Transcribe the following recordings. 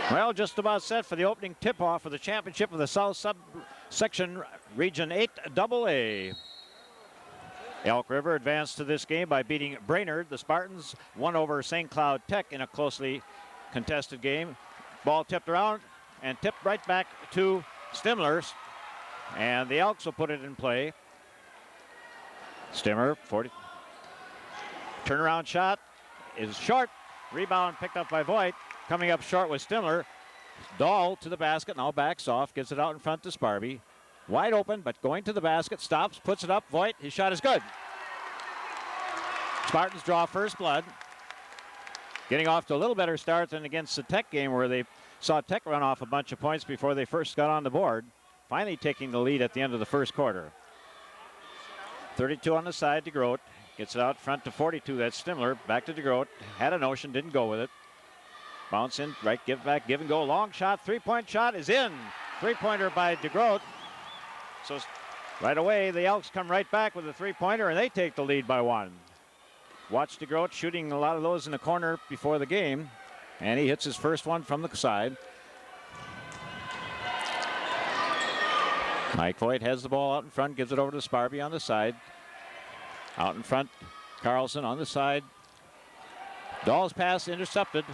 Well, just about set for the opening tip-off of the championship of the South Subsection Region 8 AA. Elk River advanced to this game by beating Brainerd. The Spartans won over St. Cloud Tech in a closely contested game. Ball tipped around and tipped right back to Stimler. And the Elks will put it in play. Stimmer, 40. Turnaround shot is short. Rebound picked up by Voigt. Coming up short with Stimler. Dahl to the basket, now backs off, gets it out in front to Sparby. Wide open, but going to the basket, stops, puts it up. Voigt, his shot is good. Spartans draw first blood. Getting off to a little better start than against the Tech game where they saw Tech run off a bunch of points before they first got on the board. Finally taking the lead at the end of the first quarter. 32 on the side to Grote. Gets it out front to 42, that's Stimler. Back to DeGroat. Had a notion, didn't go with it. Bounce in, right, give back, give and go. Long shot, three-point shot is in. Three-pointer by DeGroat. So right away, the Elks come right back with a three-pointer, and they take the lead by one. Watch DeGroat shooting a lot of those in the corner before the game, and he hits his first one from the side. Mike Voigt has the ball out in front, gives it over to Sparby on the side. Out in front, Carlson on the side. Dahl's pass intercepted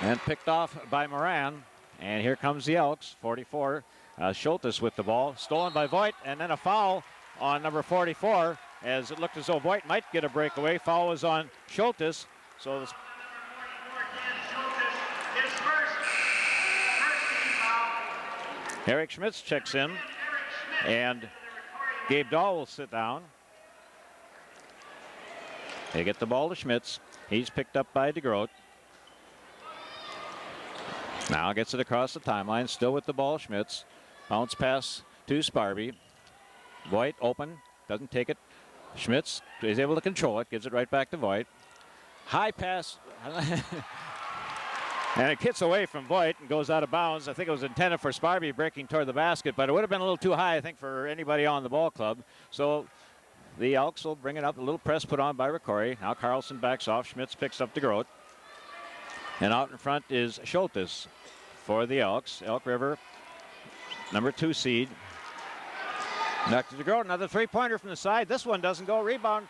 and picked off by Moran. And here comes the Elks, 44. Schultes with the ball, stolen by Voigt, and then a foul on number 44 as it looked as though Voigt might get a breakaway. Foul was on Schultes. So this Eric Schmitz checks in, and Gabe Dahl will sit down. They get the ball to Schmitz. He's picked up by DeGroat. Now gets it across the timeline, still with the ball, Schmitz. Bounce pass to Sparby. Voigt open, doesn't take it. Schmitz is able to control it, gives it right back to Voigt. High pass. And it hits away from Voigt and goes out of bounds. I think it was intended for Sparby breaking toward the basket, but it would have been a little too high, I think, for anybody on the ball club. So the Elks will bring it up. A little press put on by ROCORI. Now Carlson backs off. Schmitz picks up DeGroat. And out in front is Schultes for the Elks. Elk River, number 2 seed. Back to DeGroat. Another three-pointer from the side. This one doesn't go. Rebound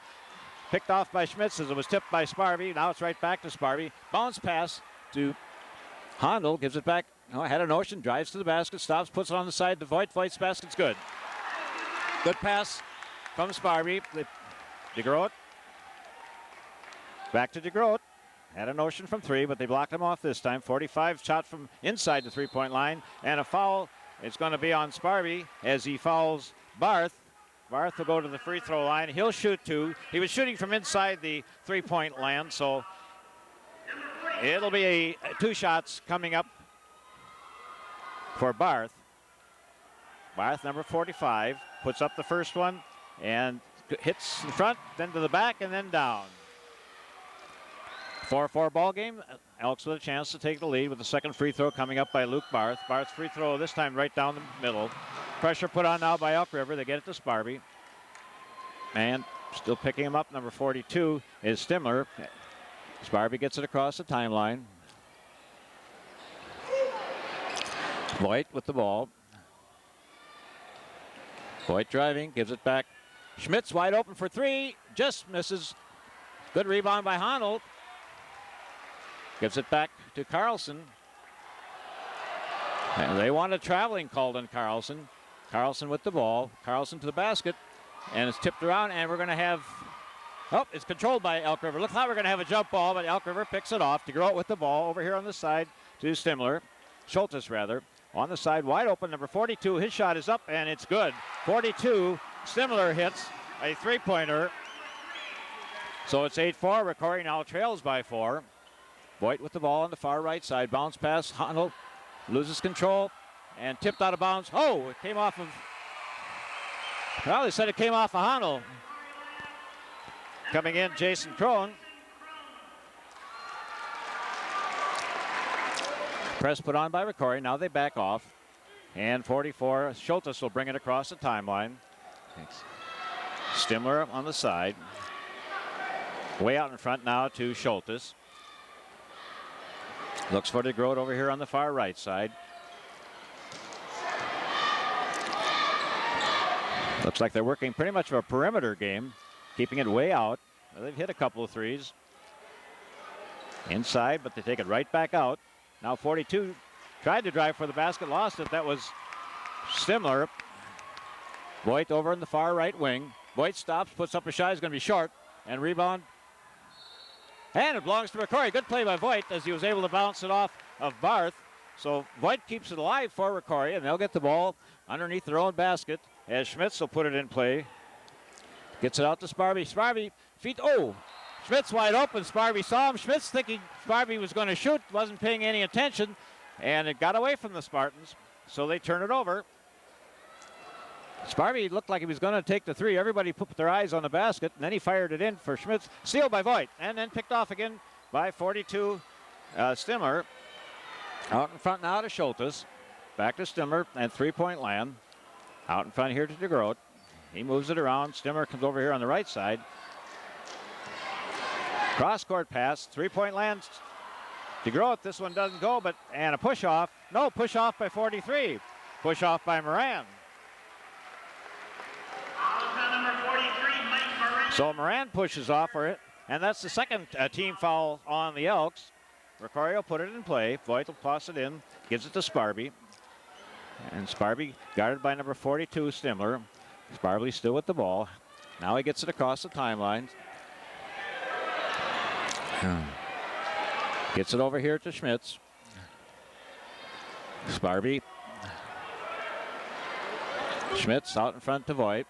picked off by Schmitz as it was tipped by Sparby. Now it's right back to Sparby. Bounce pass to Hondel, gives it back. Had a notion, drives to the basket, stops, puts it on the side to Voigt. Voigt's basket's good. Good pass from Sparby. DeGroat. Back to DeGroat. Had a notion from 3, but they blocked him off this time. 45 shot from inside the three-point line, and a foul. It's going to be on Sparby as he fouls Barth. Barth will go to the free throw line. He'll shoot 2. He was shooting from inside the three-point land, so it'll be 2 shots coming up for Barth. Barth, number 45, puts up the first one and hits in front, then to the back, and then down. 4-4 ball game. Elks with a chance to take the lead with the second free throw coming up by Luke Barth. Barth's free throw this time right down the middle. Pressure put on now by Elk River. They get it to Sparby. And still picking him up, number 42 is Stimler. Sparby gets it across the timeline. Voigt with the ball. Voigt driving, gives it back. Schmitz wide open for 3, just misses. Good rebound by Honnold. Gives it back to Carlson. And they want a traveling called on Carlson. Carlson with the ball. Carlson to the basket. And it's tipped around, and we're going to have... Oh, it's controlled by Elk River. Look how we're going to have a jump ball, but Elk River picks it off. DeGroat with the ball over here on the side to Stimler. Schultes, rather. On the side, wide open, number 42. His shot is up, and it's good. 42. Stimler hits a three-pointer. So it's 8-4. ROCORI now trails by 4. Voigt with the ball on the far right side. Bounce pass. Honnold loses control and tipped out of bounds. Oh, it came off of... Well, they said it came off of Honnold. Coming in, Jason Crone. Press put on by ROCORI. Now they back off. And 44, Schultes will bring it across the timeline. Stimler on the side. Way out in front now to Schultes. Looks for DeGroat over here on the far right side. Looks like they're working pretty much of a perimeter game, keeping it way out. They've hit a couple of threes. Inside, but they take it right back out. Now 42 tried to drive for the basket, lost it. That was Stimler. Voigt over in the far right wing. Voigt stops, puts up a shot. He's going to be short. And rebound. And it belongs to ROCORI. Good play by Voigt as he was able to bounce it off of Barth. So Voigt keeps it alive for ROCORI, and they'll get the ball underneath their own basket as Schmitz will put it in play. Gets it out to Sparby. Sparby, feet, oh! Schmitz wide open. Sparby saw him. Schmitz thinking Sparby was going to shoot, wasn't paying any attention, and it got away from the Spartans, so they turn it over. Sparby looked like he was going to take the three. Everybody put their eyes on the basket, and then he fired it in for Schmitz. Steal by Voigt, and then picked off again by 42 Stimler. Out in front now to Schultes. Back to Stimler, and three-point land. Out in front here to DeGroat. He moves it around. Stimler comes over here on the right side. Cross-court pass, three-point land. DeGroat, this one doesn't go, and a push-off. No, push-off by 43. Push-off by Moran. So Moran pushes off for it, and that's the second team foul on the Elks. ROCORI will put it in play. Voigt will toss it in, gives it to Sparby. And Sparby guarded by number 42, Stimler. Sparby still with the ball. Now he gets it across the timeline. Gets it over here to Schmitz. Sparby. Schmitz out in front to Voigt.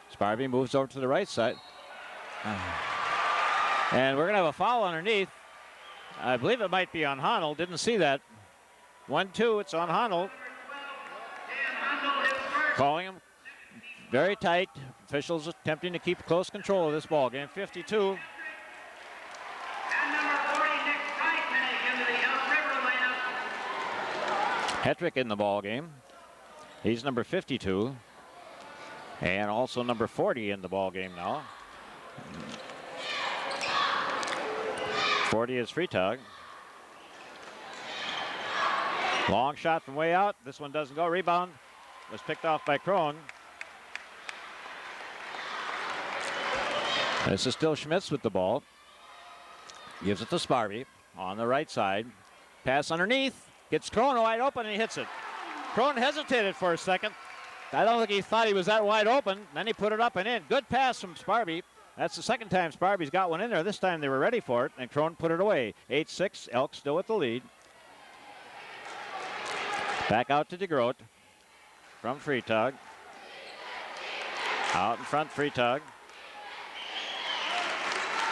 Sparby moves over to the right side. And we're going to have a foul underneath. I believe it might be on Honnold. Didn't see that. 1-2, it's on Honnold. Calling him very tight. Officials attempting to keep close control of this ball game. 52. Hetrick in the ball game. He's number 52. And also number 40 in the ball game now. 40 is Freitag. Long shot from way out. This one doesn't go. Rebound was picked off by Krohn. This is still Schmitz with the ball. Gives it to Sparby on the right side. Pass underneath. Gets Krohn wide open and he hits it. Krohn hesitated for a second. I don't think he thought he was that wide open. Then he put it up and in. Good pass from Sparby. That's the second time Sparby's got one in there. This time they were ready for it, and Krohn put it away. 8-6, Elks still with the lead. Back out to DeGroat from Freitag. Out in front, Freitag.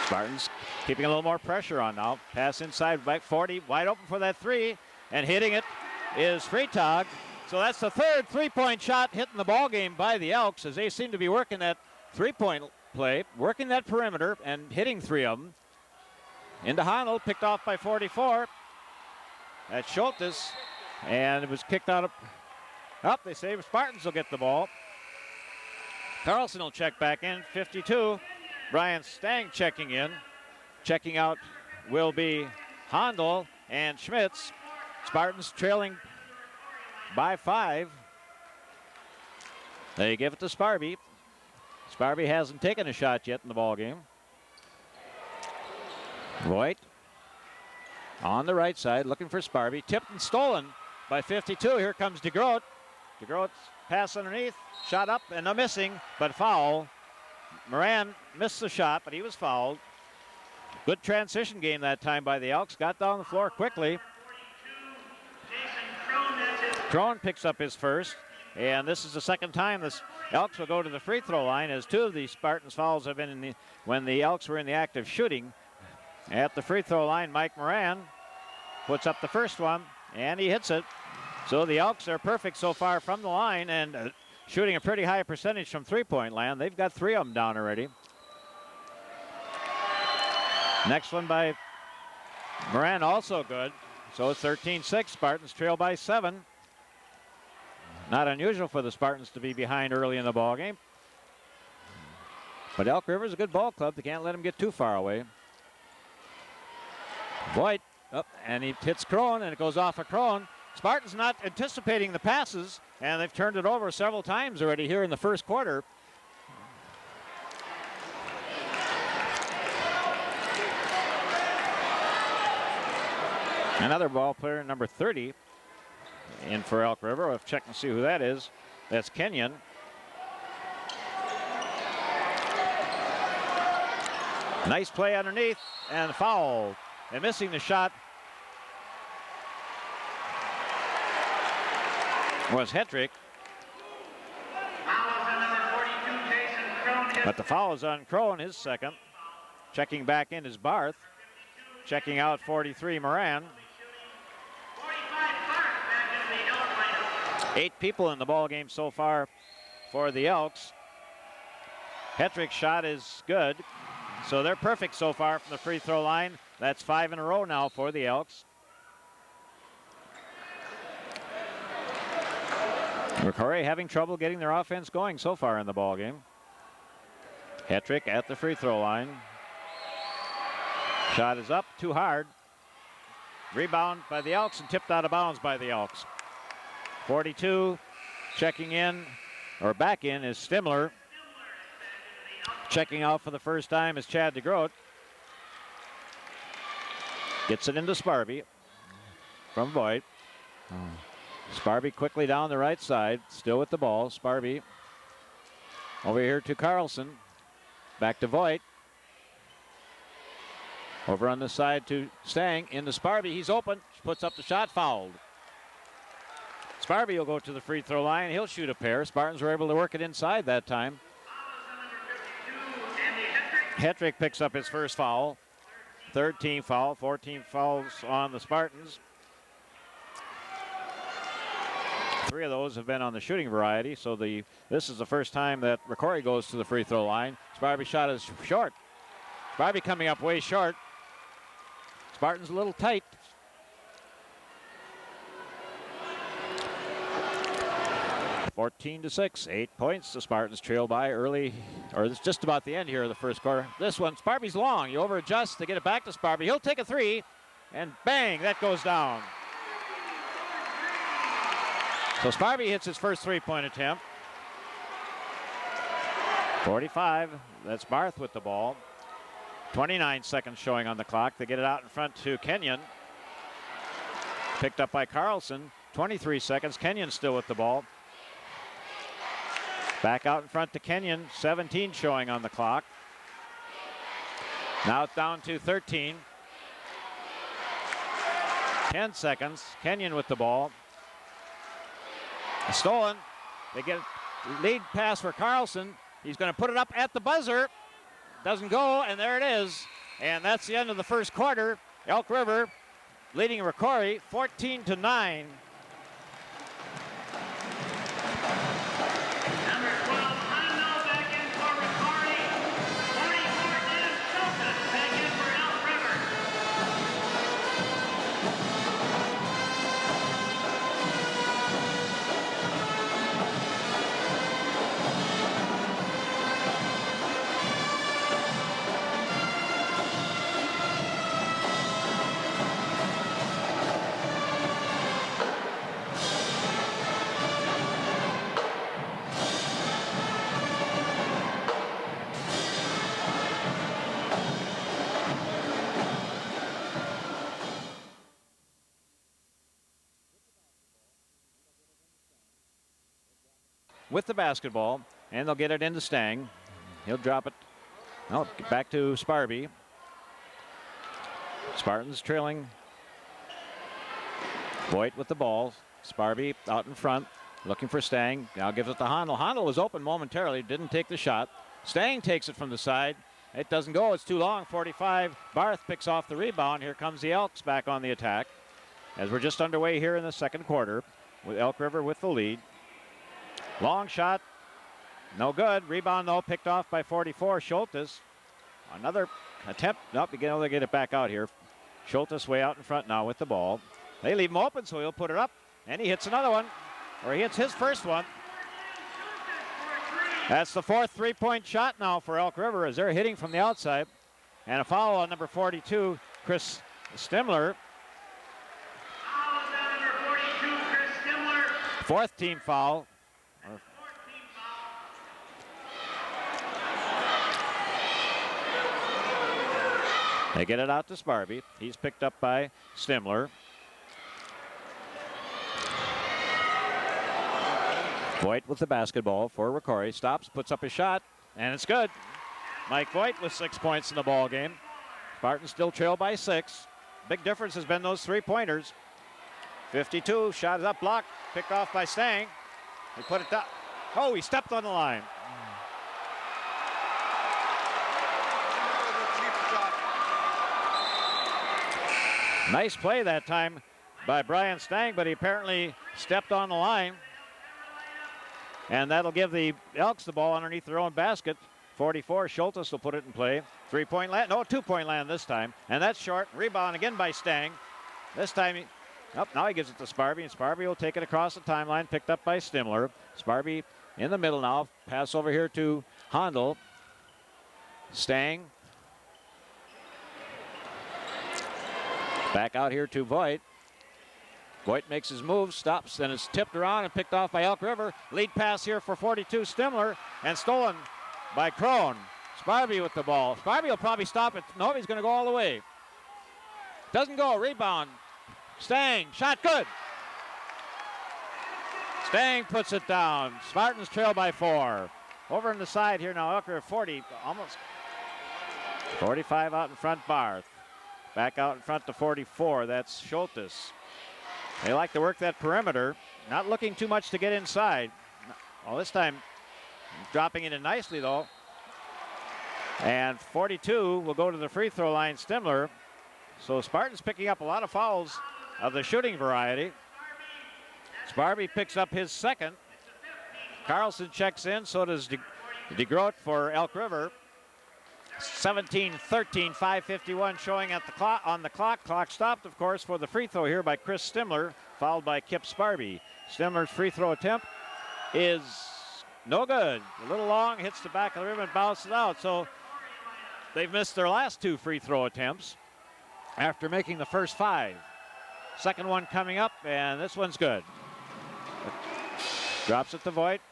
Spartans keeping a little more pressure on now. Pass inside, back 40, wide open for that three, and hitting it is Freitag. So that's the third three-point shot hitting the ball game by the Elks as they seem to be working that three-point play, working that perimeter and hitting three of them. Into Honnold, picked off by 44. That's Schultes, and it was kicked out of. Up, they say Spartans will get the ball. Carlson will check back in, 52. Brian Stang checking in. Checking out will be Hondel and Schmitz. Spartans trailing by 5. They give it to Sparby. Sparby hasn't taken a shot yet in the ball game. Voigt on the right side looking for Sparby. Tipped and stolen by 52. Here comes DeGroat. DeGroat's pass underneath. Shot up and a missing, but foul. Moran missed the shot, but he was fouled. Good transition game that time by the Elks. Got down the floor quickly. Krohn picks up his first, and this is the second time this Elks will go to the free throw line, as two of the Spartans fouls have been when the Elks were in the act of shooting. At the free throw line, Mike Moran puts up the first one, and he hits it. So the Elks are perfect so far from the line and shooting a pretty high percentage from three-point land. They've got 3 of them down already. Next one by Moran, also good. So it's 13-6. Spartans trail by 7. Not unusual for the Spartans to be behind early in the ball game. But Elk River's a good ball club. They can't let them get too far away. Voigt Oh, and he hits Crone, and it goes off of Crone. Spartans not anticipating the passes, and they've turned it over several times already here in the first quarter. Another ball player, number 30, in for Elk River. We'll check and see who that is. That's Kenyon. Nice play underneath, and foul. And missing the shot was Hetrick. But the foul is on Crone, his second. Checking back in is Barth. Checking out 43, Moran. 8 people in the ball game so far for the Elks. Hetrick's shot is good. So they're perfect so far from the free throw line. That's 5 in a row now for the Elks. ROCORI having trouble getting their offense going so far in the ball game. Hetrick at the free throw line. Shot is up, too hard. Rebound by the Elks and tipped out of bounds by the Elks. 42, checking in, or back in, is Stimler. Checking out for the first time is Chad DeGroat. Gets it into Sparby from Voigt. Sparby quickly down the right side, still with the ball. Sparby over here to Carlson. Back to Voigt. Over on the side to Stang. Into Sparby. He's open. Puts up the shot. Fouled. Sparby will go to the free throw line. He'll shoot a pair. Spartans were able to work it inside that time. Hetrick picks up his first foul. Third team foul. 14 fouls on the Spartans. 3 of those have been on the shooting variety. So this is the first time that ROCORI goes to the free throw line. Sparby's shot is short. Sparby coming up way short. Spartans a little tight. (14-6), 8 points. The Spartans trail by early, or it's just about the end here of the first quarter. This one, Sparby's long. You over adjust to get it back to Sparby. He'll take a 3, and bang, that goes down. So Sparby hits his first 3-point attempt. 45, that's Barth with the ball. 29 seconds showing on the clock. They get it out in front to Kenyon. Picked up by Carlson. 23 seconds. Kenyon still with the ball. Back out in front to Kenyon. 17 showing on the clock. Now it's down to 13. 10 seconds. Kenyon with the ball. Stolen. They get lead pass for Carlson. He's going to put it up at the buzzer. Doesn't go, and there it is. And that's the end of the first quarter. Elk River leading ROCORI 14-9. With the basketball, and they'll get it into Stang. He'll drop it. Oh, back to Sparby. Spartans trailing. Voigt with the ball. Sparby out in front, looking for Stang. Now gives it to Hondel. Hondel was open momentarily, didn't take the shot. Stang takes it from the side. It doesn't go, it's too long. 45. Barth picks off the rebound. Here comes the Elks back on the attack. As we're just underway here in the second quarter, with Elk River with the lead. Long shot, no good. Rebound, though, picked off by 44, Schultes. Another attempt. Nope, you can only get it back out here. Schultes way out in front now with the ball. They leave him open, so he'll put it up. And he hits another one, or he hits his first one. That's the 4th 3-point shot now for Elk River as they're hitting from the outside. And a foul on number 42, Chris Stimler. Fourth team foul. They get it out to Sparby. He's picked up by Stimler. Voigt with the basketball for ROCORI. Stops, puts up his shot, and it's good. Mike Voigt with 6 points in the ball game. Spartans still trail by 6. Big difference has been those 3-pointers. 52, shot is up, blocked, picked off by Stang. He put it down. Oh, he stepped on the line. Nice play that time by Brian Stang, but he apparently stepped on the line. And that'll give the Elks the ball underneath their own basket. 44, Schultes will put it in play. 3-point land, no, 2-point land this time. And that's short. Rebound again by Stang. This time, now he gives it to Sparby, and Sparby will take it across the timeline, picked up by Stimler. Sparby in the middle now. Pass over here to Handel. Stang. Back out here to Voigt. Voigt makes his move, stops, and it's tipped around and picked off by Elk River. Lead pass here for 42, Stimler, and stolen by Crone. Sparby with the ball. Sparby will probably stop it. No, he's going to go all the way. Doesn't go. Rebound. Stang. Shot good. Stang puts it down. Spartans trail by 4. Over on the side here now. Elk River 40. Almost 45 out in front. Barth. Back out in front to 44. That's Schultes. They like to work that perimeter. Not looking too much to get inside. Well, this time dropping it in nicely, though. And 42 will go to the free throw line, Stimler. So Spartans picking up a lot of fouls of the shooting variety. Sparby picks up his second. Carlson checks in, so does DeGroat for Elk River. 17-13, 5:51 showing at the clock, on the clock. Clock stopped, of course, for the free throw here by Chris Stimler, fouled by Kip Sparby. Stimler's free throw attempt is no good. A little long, hits the back of the rim and bounces out. So they've missed their last 2 free throw attempts after making the first 5. Second one coming up, and this one's good. Drops it to Voigt.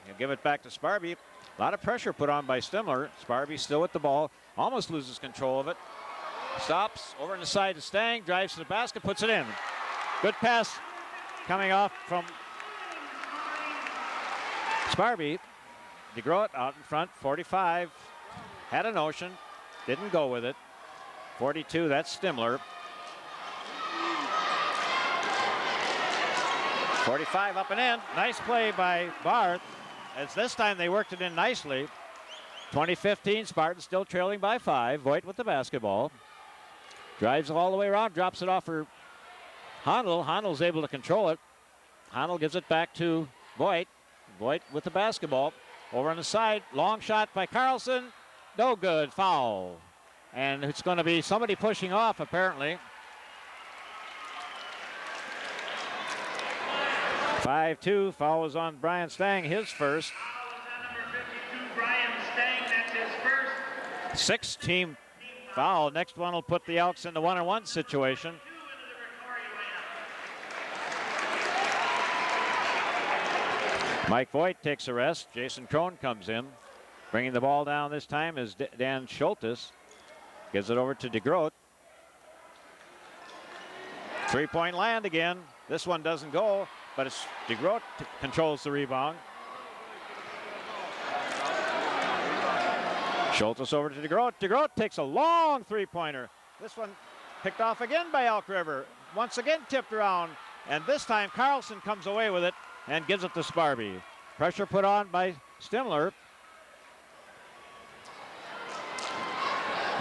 He'll give it back to Sparby. A lot of pressure put on by Stimler. Sparby still with the ball. Almost loses control of it. Stops over on the side to Stang. Drives to the basket. Puts it in. Good pass coming off from Sparby. DeGroat out in front. 45. Had a notion. Didn't go with it. 42. That's Stimler. 45 up and in. Nice play by Barth. As this time they worked it in nicely. 20-15, Spartans still trailing by 5. Voigt with the basketball. Drives all the way around, drops it off for Handel. Handel's able to control it. Handel gives it back to Voigt. Voigt with the basketball. Over on the side, long shot by Carlson. No good, foul. And it's going to be somebody pushing off apparently. 5-2, foul was on Brian Stang, his first. Foul was on number 52, Brian Stang, that's his first. 6-team foul. Next one will put the Elks in the 1-on-1 situation. Mike Voigt takes a rest. Jason Crone comes in. Bringing the ball down this time is Dan Schultes. Gives it over to DeGroat. 3-point land again. This one doesn't go, but it's DeGroat controls the rebound. Schultes over to DeGroat. DeGroat takes a long 3-pointer. This one picked off again by Elk River. Once again tipped around, and this time Carlson comes away with it and gives it to Sparby. Pressure put on by Stimler.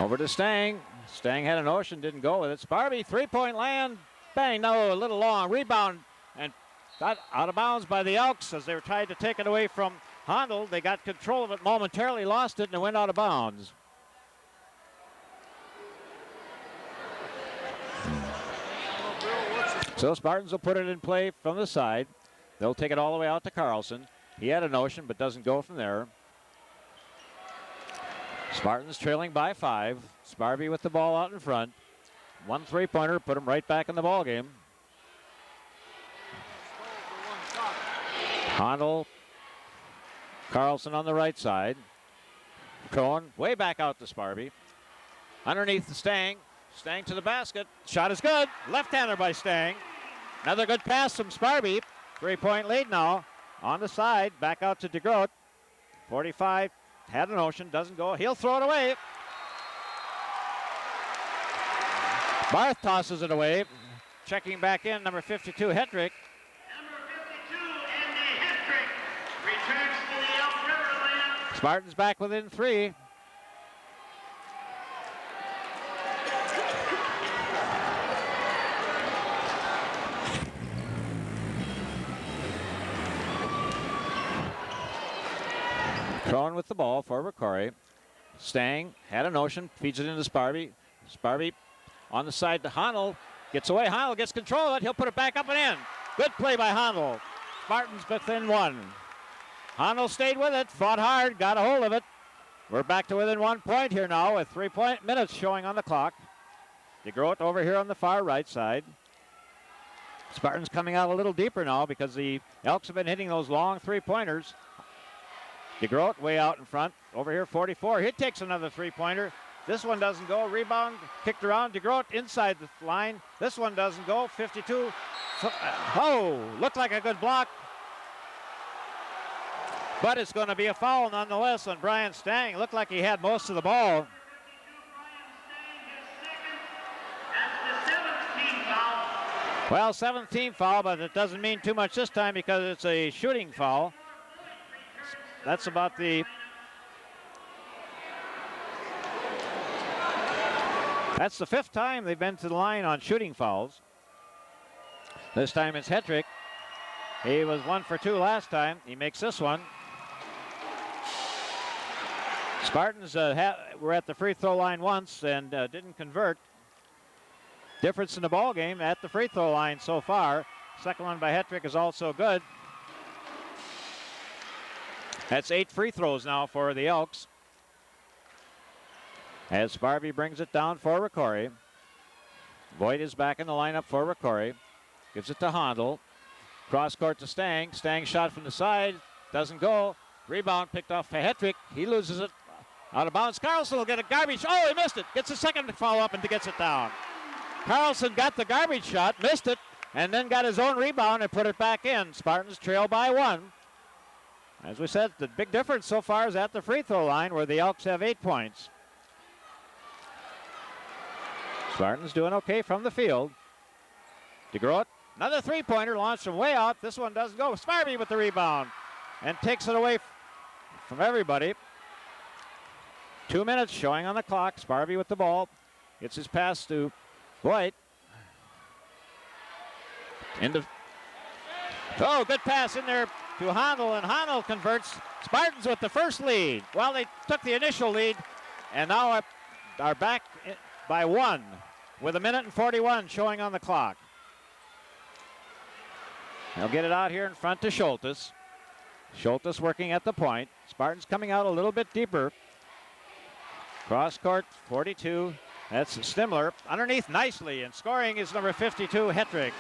Over to Stang. Stang had a notion, didn't go with it. Sparby, 3-point land. Bang, no, a little long. Rebound and got out of bounds by the Elks as they were trying to take it away from Handel. They got control of it momentarily, lost it, and it went out of bounds. So Spartans will put it in play from the side. They'll take it all the way out to Carlson. He had a notion, but doesn't go from there. Spartans trailing by 5. Sparby with the ball out in front. 1 3-pointer, put him right back in the ball game. Handel, Carlson on the right side. Cohen way back out to Sparby. Underneath the Stang. Stang to the basket. Shot is good. Left-hander by Stang. Another good pass from Sparby. 3-point lead now. On the side. Back out to DeGroat. 45. Had a notion. Doesn't go. He'll throw it away. Barth tosses it away. Checking back in, number 52, Hetrick. Number 52, Andy Hetrick, returns to the Elk River lineup. Spartans back within 3. Crone with the ball for ROCORI. Stang had a notion, feeds it into Sparby. Sparby on the side to Handel. Gets away. Handel gets control of it. He'll put it back up and in. Good play by Handel. Spartans within 1. Handel stayed with it, fought hard, got a hold of it. We're back to within 1 point here now with 3 minutes showing on the clock. DeGroat over here on the far right side. Spartans coming out a little deeper now because the Elks have been hitting those long 3-pointers. DeGroat way out in front. Over here, 44. He takes another 3-pointer. This one doesn't go. Rebound kicked around. DeGroat inside the line. This one doesn't go. 52. Oh, looked like a good block. But it's going to be a foul nonetheless on Brian Stang. Looked like he had most of the ball. Well, 17th foul, but it doesn't mean too much this time because it's a shooting foul. That's about the... That's the 5th time they've been to the line on shooting fouls. This time it's Hetrick. He was 1 for 2 last time. He makes this one. Spartans were at the free throw line once and didn't convert. Difference in the ball game at the free throw line so far. Second one by Hetrick is also good. That's 8 free throws now for the Elks. As Sparby brings it down for ROCORI. Voigt is back in the lineup for ROCORI. Gives it to Handel. Cross court to Stang. Stang shot from the side. Doesn't go. Rebound picked off by Hetrick. He loses it. Out of bounds. Carlson will get a garbage. Oh, he missed it. Gets a second follow up and gets it down. Carlson got the garbage shot, missed it, and then got his own rebound and put it back in. Spartans trail by 1. As we said, the big difference so far is at the free throw line where the Elks have 8 points. Spartans doing okay from the field. DeGroat, another 3-pointer launched from way out. This one doesn't go. Sparby with the rebound and takes it away from everybody. 2 minutes showing on the clock. Sparby with the ball. Gets his pass to Voigt. Oh, good pass in there to Handel, and Handel converts. Spartans with the first lead. Well, they took the initial lead and now are back by 1 with 1:41 showing on the clock. They'll get it out here in front to Schultes. Schultes working at the point. Spartans coming out a little bit deeper. Cross court, 42. That's Stimler. Underneath nicely, and scoring is number 52, Hetrick.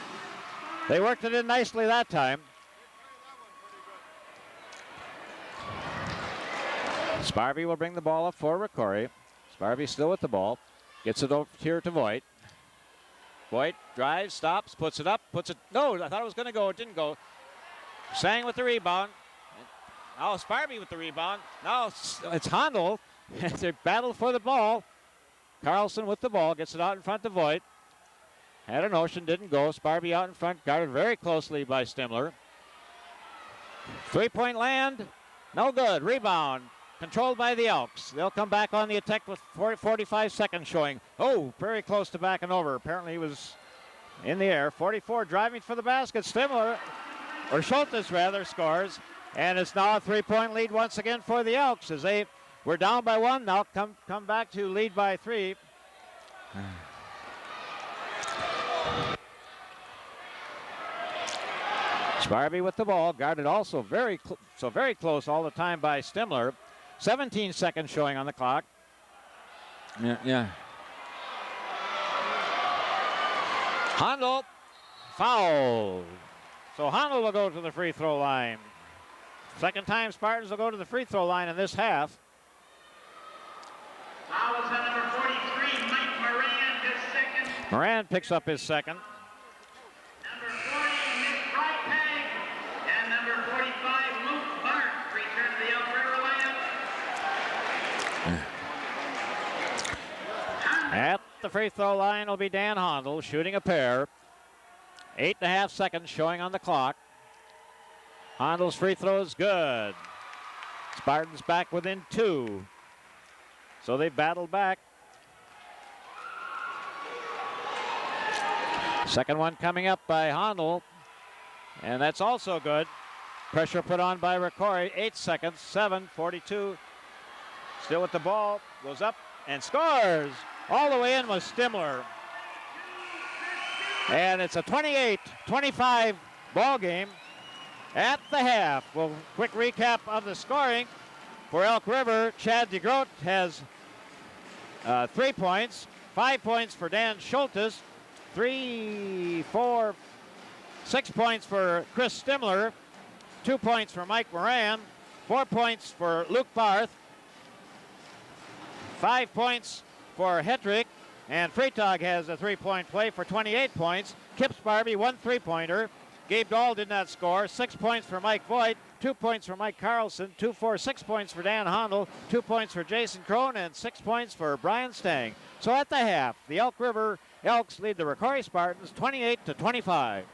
They worked it in nicely that time. Sparby will bring the ball up for ROCORI. Sparby still with the ball. Gets it over here to Voigt. Voigt drives, stops, puts it up, puts it. No, I thought it was going to go. It didn't go. Sang with the rebound. Now Sparby with the rebound. Now it's Handel. They battle for the ball. Carlson with the ball. Gets it out in front to Voigt. Had a notion, didn't go. Sparby out in front, guarded very closely by Stimler. 3-point land. No good. Rebound. Controlled by the Elks. They'll come back on the attack with 45 seconds showing. Oh, very close to backing over. Apparently he was in the air. 44 driving for the basket. Stimler, or Schultes rather, scores. And it's now a 3-point lead once again for the Elks as they were down by 1. Now come back to lead by 3. Sparby with the ball, guarded also very close all the time by Stimler. 17 seconds showing on the clock. Yeah. Handel, foul. So Handel will go to the free throw line. Second time Spartans will go to the free throw line in this half. Foul is on number 43, Mike Moran, his second. Moran picks up his second. Number 40, Nick Freitag. And number 45, Luke Bart, return to the Elk River lineup. At the free throw line will be Dan Hondel shooting a pair. 8.5 seconds showing on the clock. Hondel's free throw is good. Spartans back within 2. So they battle back. Second one coming up by Hondel. And that's also good. Pressure put on by ROCORI. 8 seconds. 7:42. Still with the ball. Goes up and scores. All the way in was Stimler. And it's a 28-25 ball game at the half. Well, quick recap of the scoring for Elk River. Chad DeGroat has 3 points, 5 points for Dan Schultes, 6 points for Chris Stimler, 2 points for Mike Moran, 4 points for Luke Barth, 5 points for Hetrick, and Freitag has a 3-point play for 28 points. Kip Sparby, 1 3-pointer. Gabe Dahl did not score. 6 points for Mike Voigt, 2 points for Mike Carlson, 6 points for Dan Hondel, 2 points for Jason Crone, and 6 points for Brian Stang. So at the half, the Elk River Elks lead the ROCORI Spartans 28-25.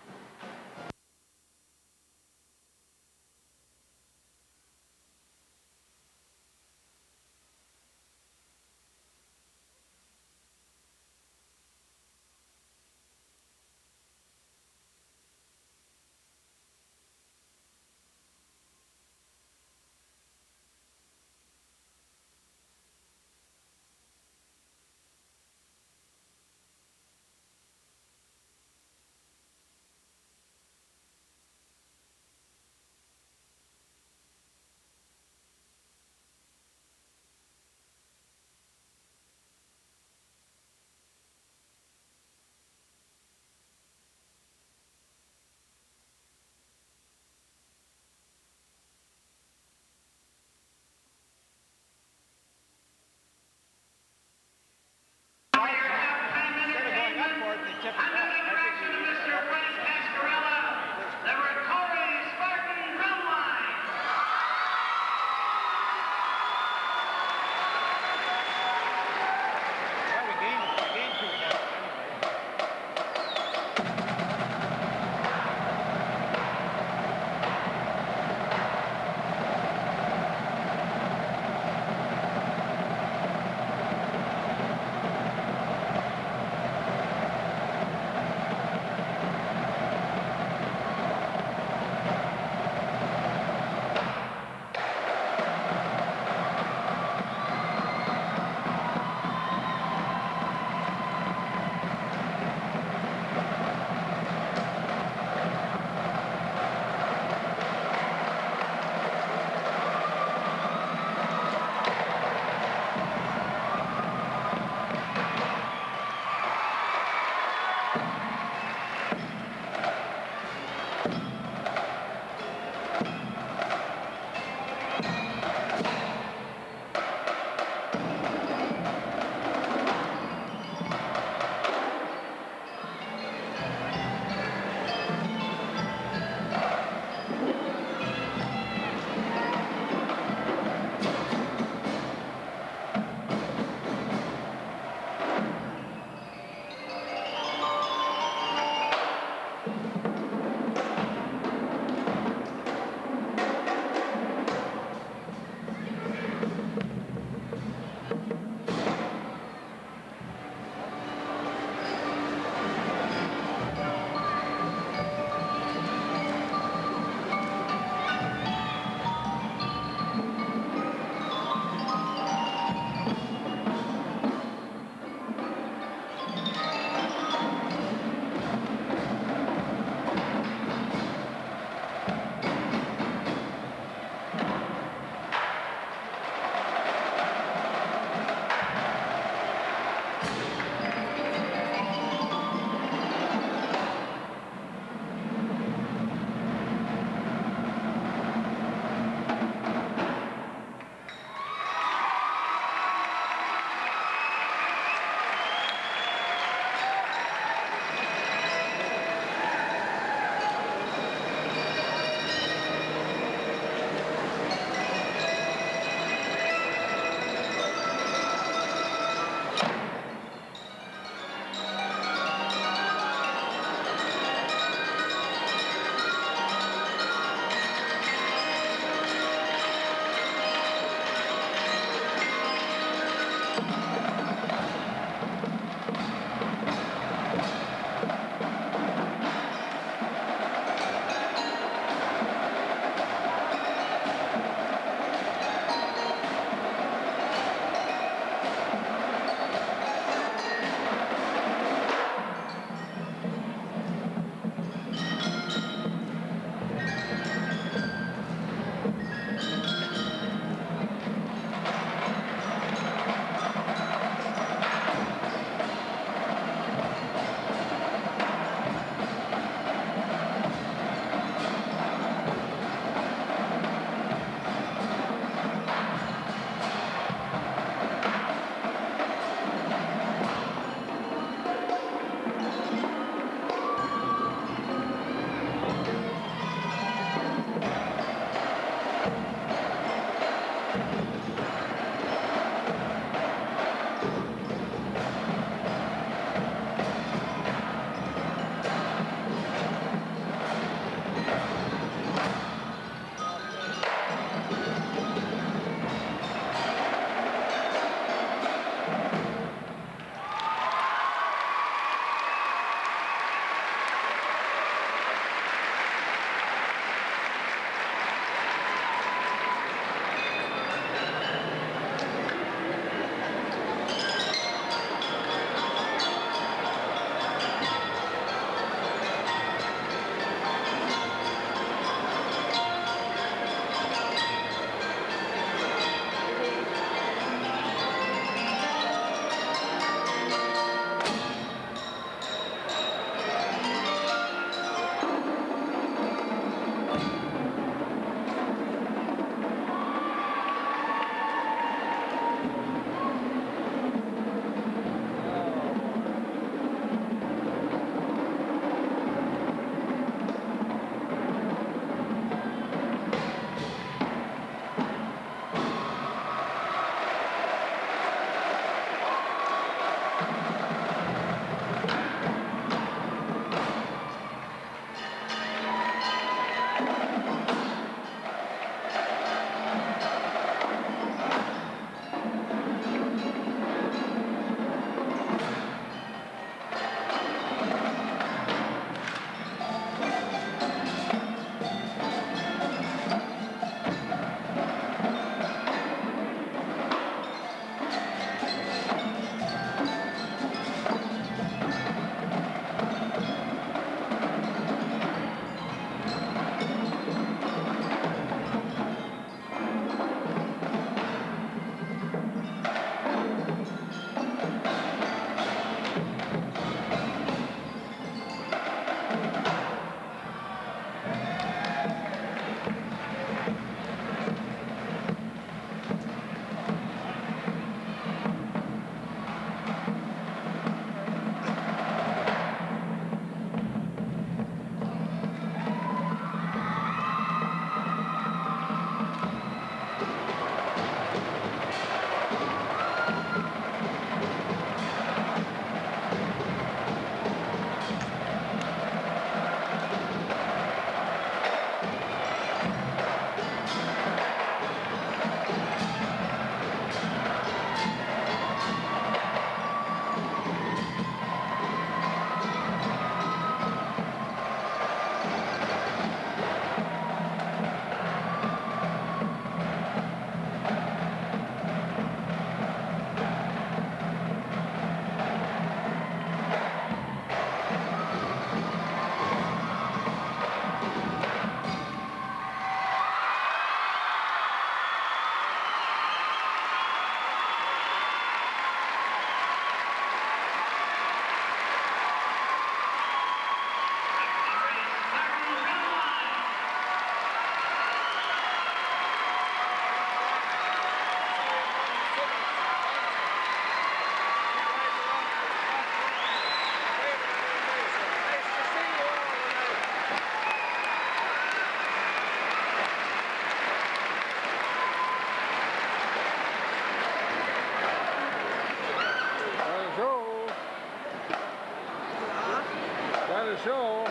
show.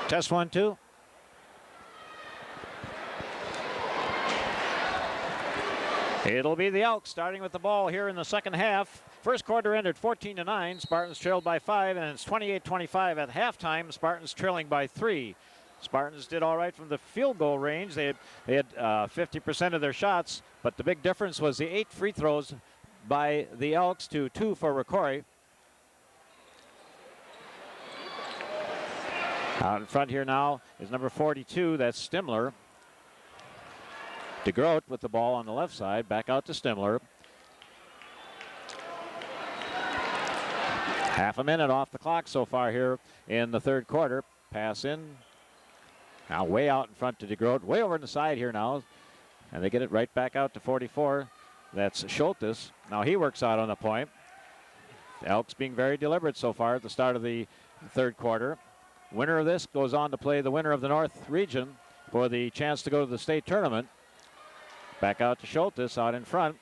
Test 1, 2. It'll be the Elks starting with the ball here in the second half. First quarter ended 14-9. Spartans trailed by 5, and it's 28-25 at halftime. Spartans trailing by 3. Spartans did all right from the field goal range. They had 50% of their shots, but the big difference was the 8 free throws by the Elks to 2 for ROCORI. Out in front here now is number 42. That's Stimler. DeGroat with the ball on the left side. Back out to Stimler. Half a minute off the clock so far here in the third quarter. Pass in. Now way out in front to DeGroat. Way over on the side here now. And they get it right back out to 44. That's Schultes. Now he works out on the point. The Elks being very deliberate so far at the start of the third quarter. Winner of this goes on to play the winner of the North region for the chance to go to the state tournament. Back out to Schultes out in front.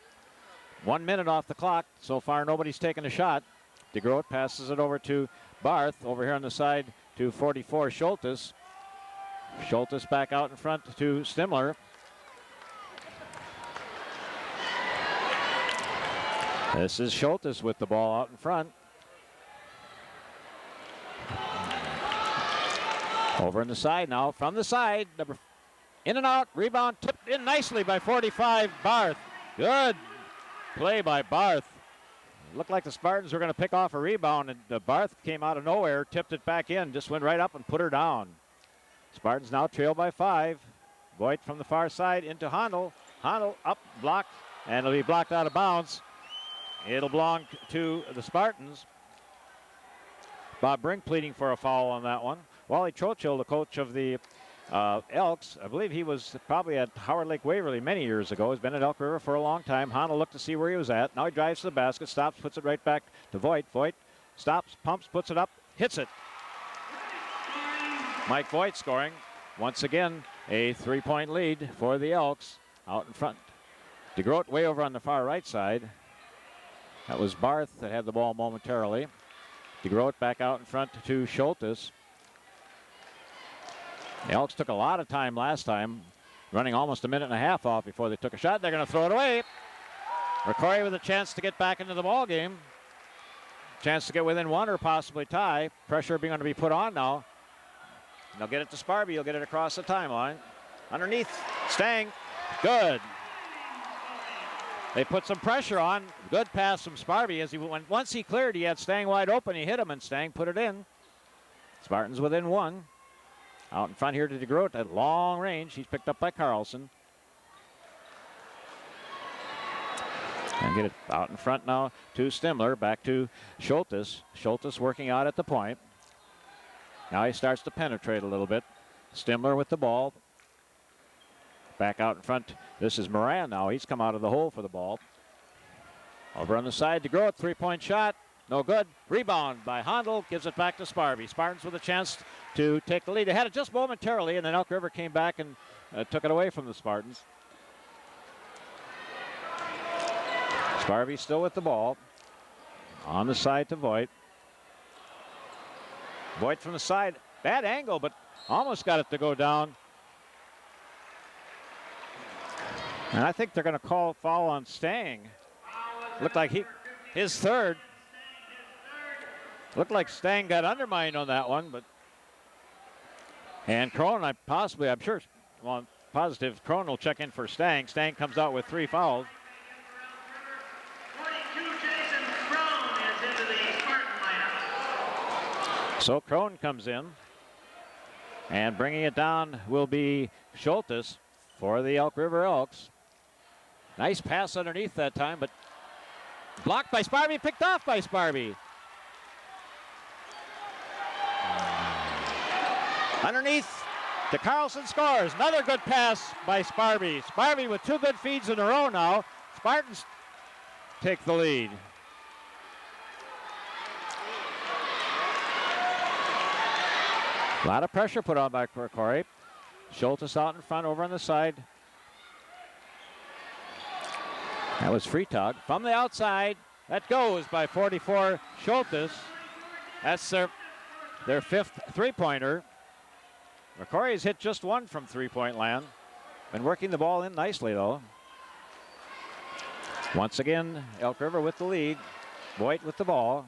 1 minute off the clock. So far nobody's taken a shot. DeGroat passes it over to Barth over here on the side to 44 Schultes. Schultes back out in front to Stimler. This is Schultes with the ball out in front. Over on the side now, from the side, in and out, rebound tipped in nicely by 45 Barth. Good play by Barth. It looked like the Spartans were going to pick off a rebound, and Barth came out of nowhere, tipped it back in, just went right up and put her down. Spartans now trail by 5. Voigt from the far side into Handel. Handel up, blocked, and it'll be blocked out of bounds. It'll belong to the Spartans. Bob Brink pleading for a foul on that one. Wally Trochil, the coach of the Elks, I believe he was probably at Howard Lake Waverly many years ago. He's been at Elk River for a long time. Handel looked to see where he was at. Now he drives to the basket, stops, puts it right back to Voigt. Voigt stops, pumps, puts it up, hits it. Mike Voigt scoring. Once again, a 3-point lead for the Elks out in front. DeGroat way over on the far right side. That was Barth that had the ball momentarily. DeGroat back out in front to Schultes. The Elks took a lot of time last time, running almost a minute and a half off before they took a shot. They're going to throw it away. ROCORI with a chance to get back into the ball game. Chance to get within 1 or possibly tie. Pressure being going to be put on now. They'll get it to Sparby. He'll get it across the timeline. Underneath, Stang. Good. They put some pressure on. Good pass from Sparby as he went. Once he cleared, he had Stang wide open. He hit him, and Stang put it in. Spartans within 1. Out in front here to DeGroat at long range. He's picked up by Carlson. And get it out in front now to Stimler. Back to Schultes. Schultes working out at the point. Now he starts to penetrate a little bit. Stimler with the ball. Back out in front. This is Moran now. He's come out of the hole for the ball. Over on the side, DeGroat, 3-point shot. No good. Rebound by Handel. Gives it back to Sparby. Spartans with a chance to take the lead. They had it just momentarily, and then Elk River came back and took it away from the Spartans. Sparby still with the ball. On the side to Voigt. Voigt from the side. Bad angle, but almost got it to go down. And I think they're going to call a foul on Stang. Looked like his third. Looked like Stang got undermined on that one, but. And Crone, I'm sure, well, positive Crone will check in for Stang. Stang comes out with 3 fouls. 42, Jason Crone is into the Spartan lineup. So Crone comes in. And bringing it down will be Schultes for the Elk River Elks. Nice pass underneath that time, but blocked by Sparby, picked off by Sparby. Underneath, to Carlson scores. Another good pass by Sparby. Sparby with 2 good feeds in a row now. Spartans take the lead. A lot of pressure put on by ROCORI. Schultes out in front, over on the side. That was Freetag from the outside. That goes by 44 Schultes. That's their fifth three-pointer. ROCORI's hit just one from three-point land. Been working the ball in nicely, though. Once again, Elk River with the lead. Voigt with the ball.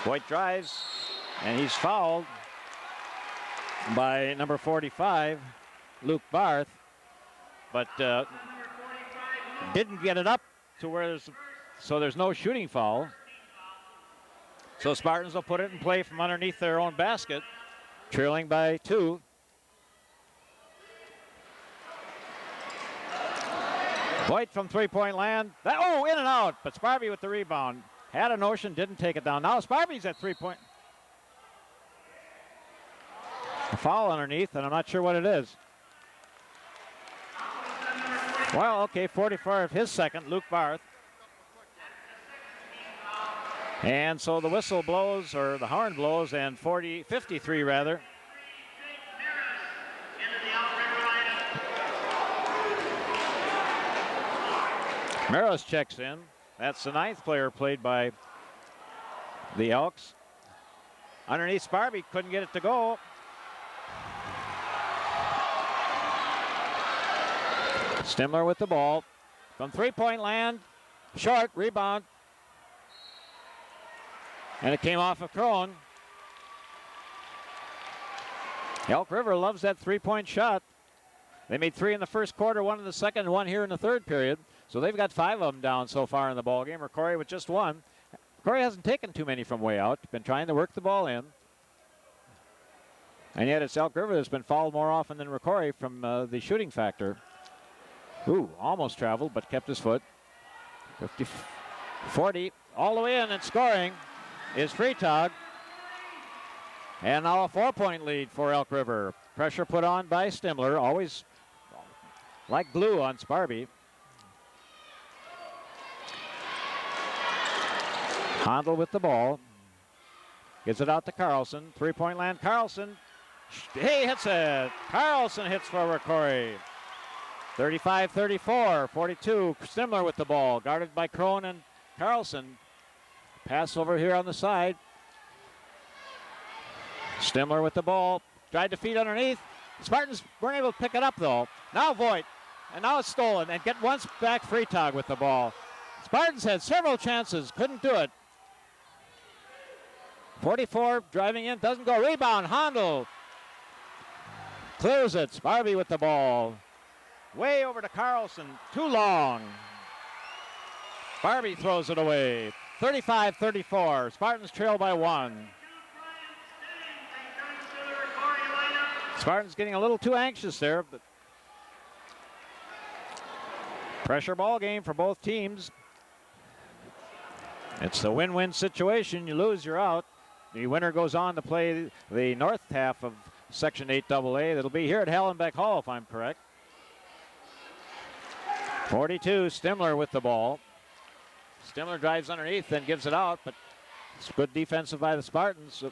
Voigt drives, and he's fouled by number 45, Luke Barth, but didn't get it up to where there's no shooting foul. So Spartans will put it in play from underneath their own basket, trailing by 2. Voigt from three-point land. In and out, but Sparby with the rebound. Had a notion, didn't take it down. Now Sparby's at three-point. A foul underneath, and I'm not sure what it is. Well, okay, 44 of his second, Luke Barth. And so the whistle blows, or the horn blows, and 53 rather. Maris checks in. That's the 9th player played by the Elks. Underneath Sparby, couldn't get it to go. Stimler with the ball. From three-point land, short, rebound. And it came off of Crone. Elk River loves that three-point shot. They made 3 in the first quarter, 1 in the second, and 1 here in the third period. So they've got 5 of them down so far in the ball game. ROCORI with just 1. ROCORI hasn't taken too many from way out. Been trying to work the ball in. And yet it's Elk River that's been fouled more often than ROCORI from the shooting factor. Ooh, almost traveled, but kept his foot. 40, all the way in and scoring is Freetag. And now a 4-point lead for Elk River. Pressure put on by Stimler, always like glue on Sparby. Handel with the ball. Gives it out to Carlson. Three-point land, Carlson. He hits it. Carlson hits for ROCORI. 35-34, 42. Stimler with the ball. Guarded by Crone and Carlson. Pass over here on the side. Stimler with the ball. Tried to feed underneath. Spartans weren't able to pick it up, though. Now Voigt. And now it's stolen. And get once back Freetag with the ball. Spartans had several chances. Couldn't do it. 44 driving in. Doesn't go. Rebound. Handel. Clears it. Sparby with the ball. Way over to Carlson. Too long. Sparby throws it away. 35-34. Spartans trail by 1. Spartans getting a little too anxious there, but pressure ball game for both teams. It's a win-win situation. You lose, you're out. The winner goes on to play the north half of Section 8AA. That'll be here at Hallenbeck Hall, if I'm correct. 42, Stimler with the ball. Stimler drives underneath, then gives it out, but it's good defensive by the Spartans.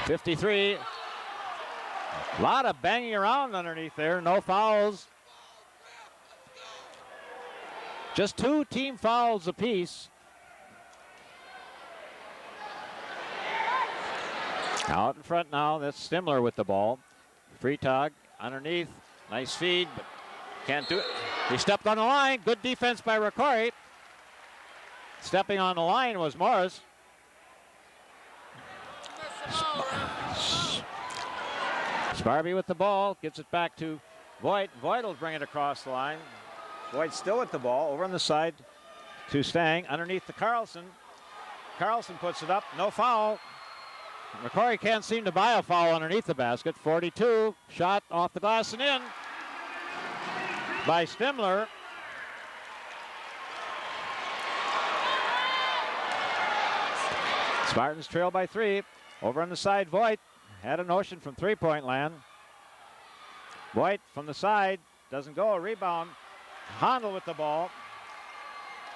53. A lot of banging around underneath there. No fouls. Just 2 team fouls apiece. Out in front now, that's Stimler with the ball. Freetag underneath. Nice feed, but can't do it. He stepped on the line. Good defense by ROCORI. Stepping on the line was Morris. Sparby with the ball. Gives it back to Voigt. Voigt will bring it across the line. Voigt still with the ball. Over on the side to Stang. Underneath to Carlson. Carlson puts it up. No foul. ROCORI can't seem to buy a foul underneath the basket. 42. Shot off the glass and in by Stimler. Spartans trail by 3. Over on the side, Voigt had a notion from three-point land. Voigt from the side, doesn't go, a rebound. Handel with the ball.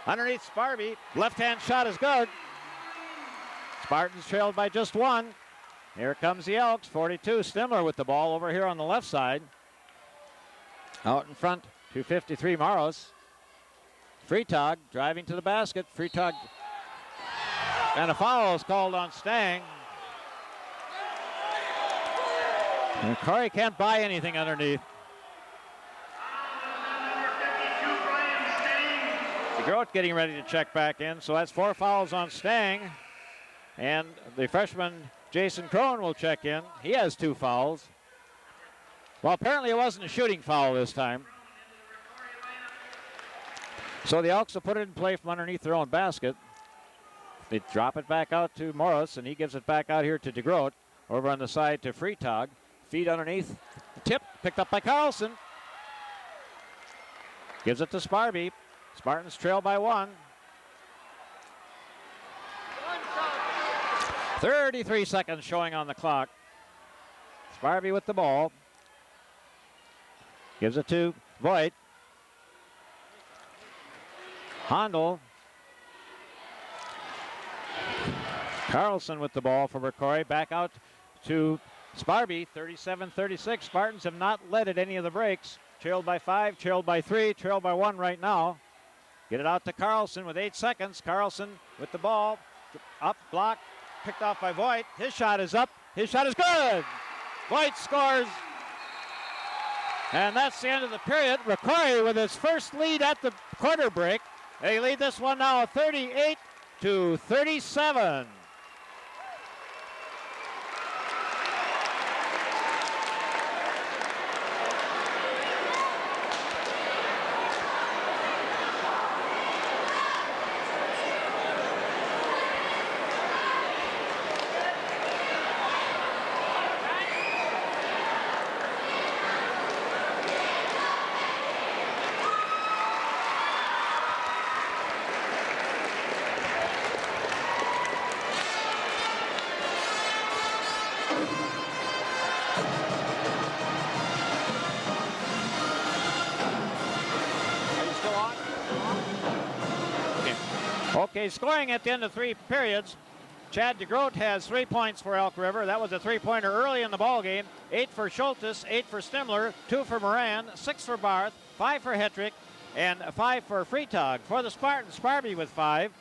Underneath Sparby, left-hand shot is good. Spartans trailed by just 1. Here comes the Elks, 42, Stimler with the ball over here on the left side. Out in front, 253 Morris. Freetag driving to the basket. Freetag, and a foul is called on Stang. And Corey can't buy anything underneath. DeGroat getting ready to check back in, so that's 4 fouls on Stang. And the freshman Jason Crone will check in. He has 2 fouls. Well, apparently it wasn't a shooting foul this time. So the Elks will put it in play from underneath their own basket. They drop it back out to Morris, and he gives it back out here to DeGroat. Over on the side to Freetag. Feed underneath. Tip picked up by Carlson. Gives it to Sparby. Spartans trail by 1. 33 seconds showing on the clock. Sparby with the ball. Gives it to Voigt. Handel. Carlson with the ball for ROCORI. Back out to Sparby. 37-36. Spartans have not led at any of the breaks. Trailed by 5, trailed by 3, trailed by 1 right now. Get it out to Carlson with 8 seconds. Carlson with the ball. Up, block, picked off by Voigt. His shot is up. His shot is good. Voigt scores. And that's the end of the period. ROCORI with his first lead at the quarter break. They lead this one now 38-37. Okay, scoring at the end of 3 periods. Chad DeGroat has 3 points for Elk River. That was a 3-pointer early in the ball game. 8 for Schultes, 8 for Stimler, 2 for Moran, 6 for Barth, 5 for Hetrick, and 5 for Freetag. For the Spartans, Sparby with 5.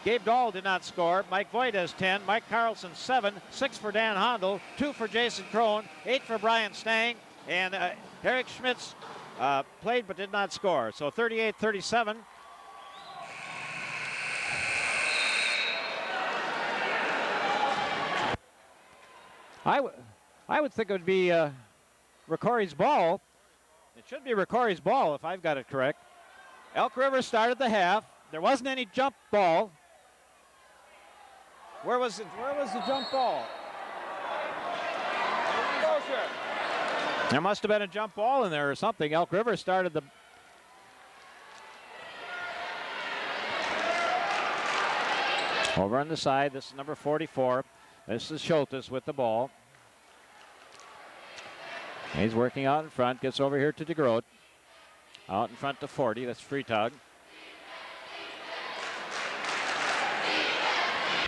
Gabe Dahl did not score. Mike Voigt has 10. Mike Carlson 7. 6 for Dan Handel, 2 for Jason Crone, 8 for Brian Stang, and Eric Schmitz played but did not score. So 38-37. I would think it would be ROCORI's ball. It should be ROCORI's ball if I've got it correct. Elk River started the half. There wasn't any jump ball. Where was the jump ball? There must have been a jump ball in there or something. Elk River started the... Over on the side, this is number 44. This is Schultes with the ball. He's working out in front, gets over here to DeGroat. Out in front to 40, that's Freetag.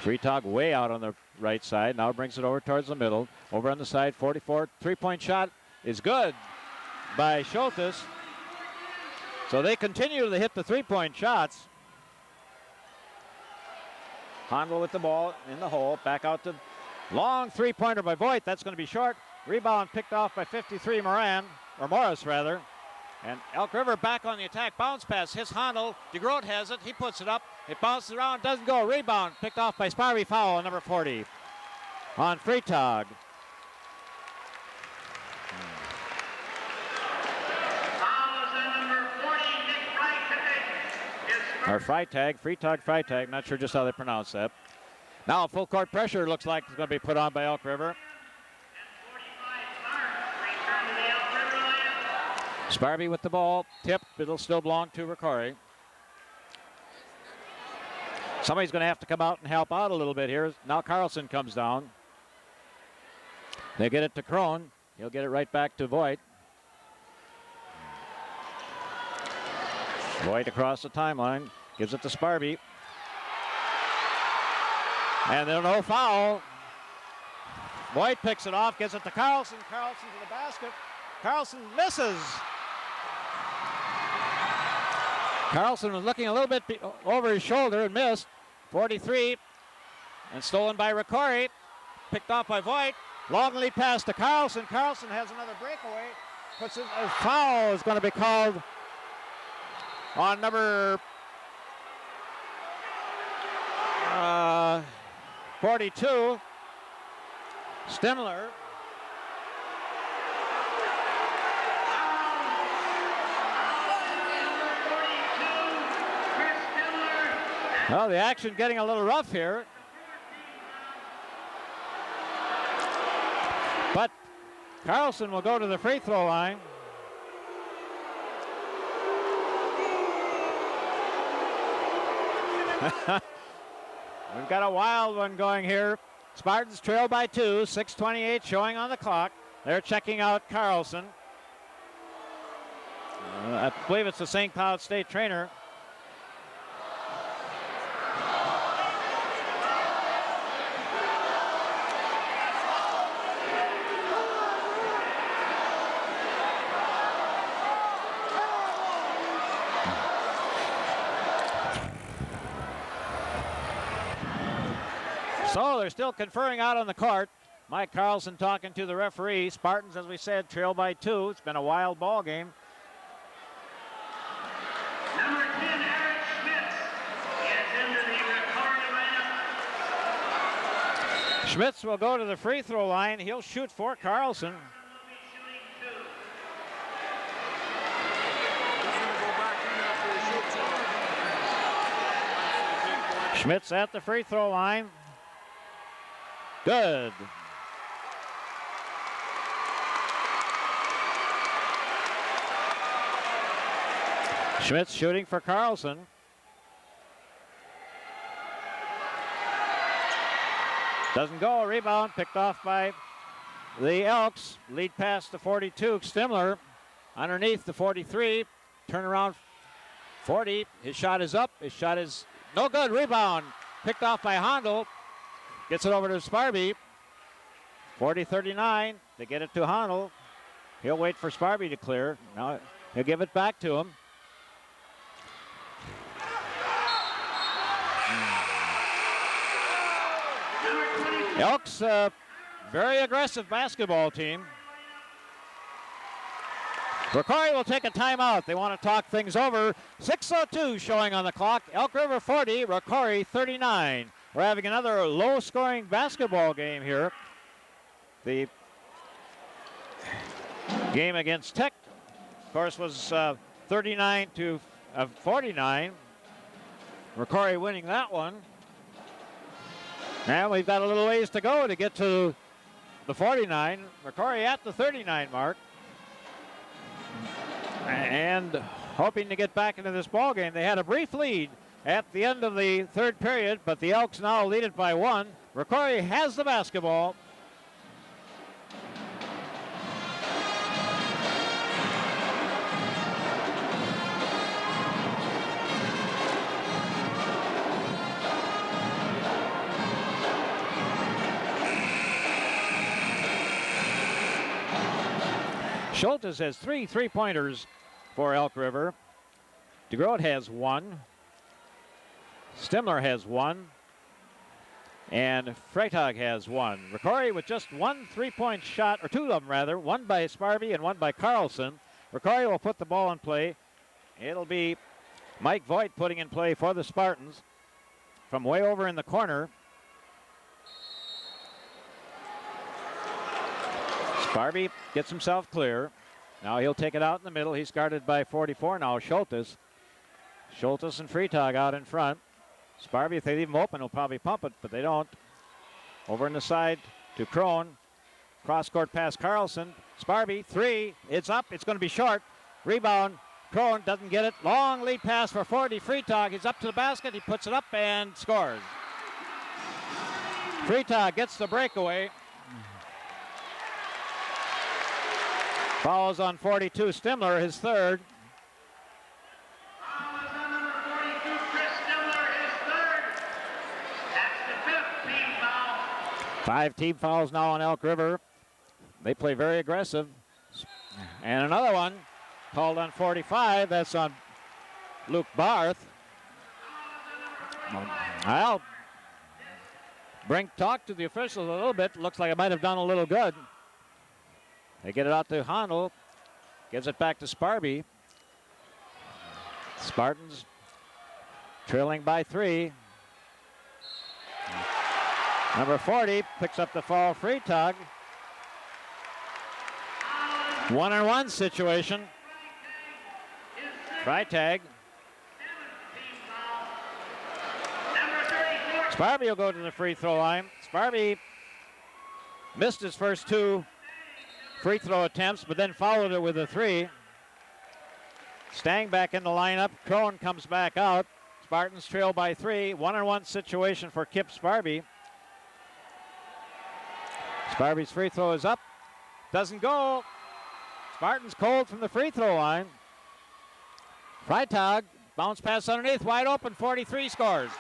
Freetag way out on the right side, now brings it over towards the middle. Over on the side, 44, 3-point shot is good by Schultes. So they continue to hit the 3-point shots. Handel with the ball in the hole, back out to long 3-pointer by Voigt. That's going to be short. Rebound picked off by 53 Morris rather. And Elk River back on the attack. Bounce pass, hits Handel. DeGroat has it. He puts it up. It bounces around, doesn't go. Rebound picked off by Sparby. Foul on number 40 on Freetag. Or Freitag, not sure just how they pronounce that. Now full court pressure looks like it's going to be put on by Elk River. Sparby with the ball, tipped, it'll still belong to ROCORI. Somebody's going to have to come out and help out a little bit here. Now Carlson comes down. They get it to Crone. He'll get it right back to Voigt. Voigt across the timeline, gives it to Sparby. And there's no foul. Voigt picks it off, gets it to Carlson. Carlson to the basket. Carlson misses. Carlson was looking a little bit over his shoulder and missed. 43, and stolen by ROCORI. Picked off by Voigt. Long lead pass to Carlson. Carlson has another breakaway. Puts it, a foul is going to be called on number 42, Stimler. Well, the action getting a little rough here. But Carlson will go to the free throw line. We've got a wild one going here. Spartans trail by 2, 6:28 showing on the clock. They're checking out Carlson. I believe it's the St. Cloud State trainer. So they're still conferring out on the court. Mike Carlson talking to the referee. Spartans, as we said, trail by 2. It's been a wild ball game. Number 10, Eric Schmitz, gets into the ROCORI lineup. Schmitz will go to the free throw line. He'll shoot for Carlson. Schmitz at the free throw line. Good. Schmitz shooting for Carlson. Doesn't go. Rebound picked off by the Elks. Lead pass to 42, Stimler. Underneath the 43. Turnaround 40. His shot is up. His shot is no good. Rebound picked off by Hondel. Gets it over to Sparby. 40-39. They get it to Hondel. He'll wait for Sparby to clear. Now he'll give it back to him. Elks, very aggressive basketball team. ROCORI will take a timeout. They want to talk things over. 6:02 showing on the clock. Elk River 40, ROCORI 39. We're having another low-scoring basketball game here. The game against Tech, of course, was 39-49. ROCORI winning that one. And we've got a little ways to go to get to the 49. ROCORI at the 39 mark. And hoping to get back into this ball game. They had a brief lead at the end of the third period, but the Elks now lead it by 1. ROCORI has the basketball. Schultes has 3 3-pointers for Elk River. DeGroat has 1. Stimler has 1. And Freitag has 1. ROCORI with just 1 3-point shot, or 2 of them rather, 1 by Sparby and 1 by Carlson. ROCORI will put the ball in play. It'll be Mike Voigt putting in play for the Spartans from way over in the corner. Sparby gets himself clear. Now he'll take it out in the middle. He's guarded by 44 now, Schultes. Schultes and Freitag out in front. Sparby, if they leave him open, will probably pump it, but they don't. Over in the side to Crone. Cross-court pass Carlson. Sparby, 3. It's up. It's going to be short. Rebound. Crone doesn't get it. Long lead pass for 40. Freitag. He's up to the basket. He puts it up and scores. Freitag gets the breakaway. Fouls on 42, Stimler, his third. Foul is on number 42, Chris Stimler, his third. That's the 5th team foul. 5 team fouls now on Elk River. They play very aggressive. And another one called on 45. That's on Luke Barth. I'll talk to the officials a little bit. Looks like it might have done a little good. They get it out to Honnold. Gives it back to Sparby. Spartans trailing by 3. Number 40 picks up the fall free tug. 1-on-1 situation. Freitag. Sparby will go to the free throw line. Sparby missed his first 2 free throw attempts, but then followed it with a 3. Stang back in the lineup. Crone comes back out. Spartans trail by 3. 1-on-1 situation for Kip Sparby. Sparby's free throw is up. Doesn't go. Spartans cold from the free throw line. Freitag, bounce pass underneath, wide open, 43 scores.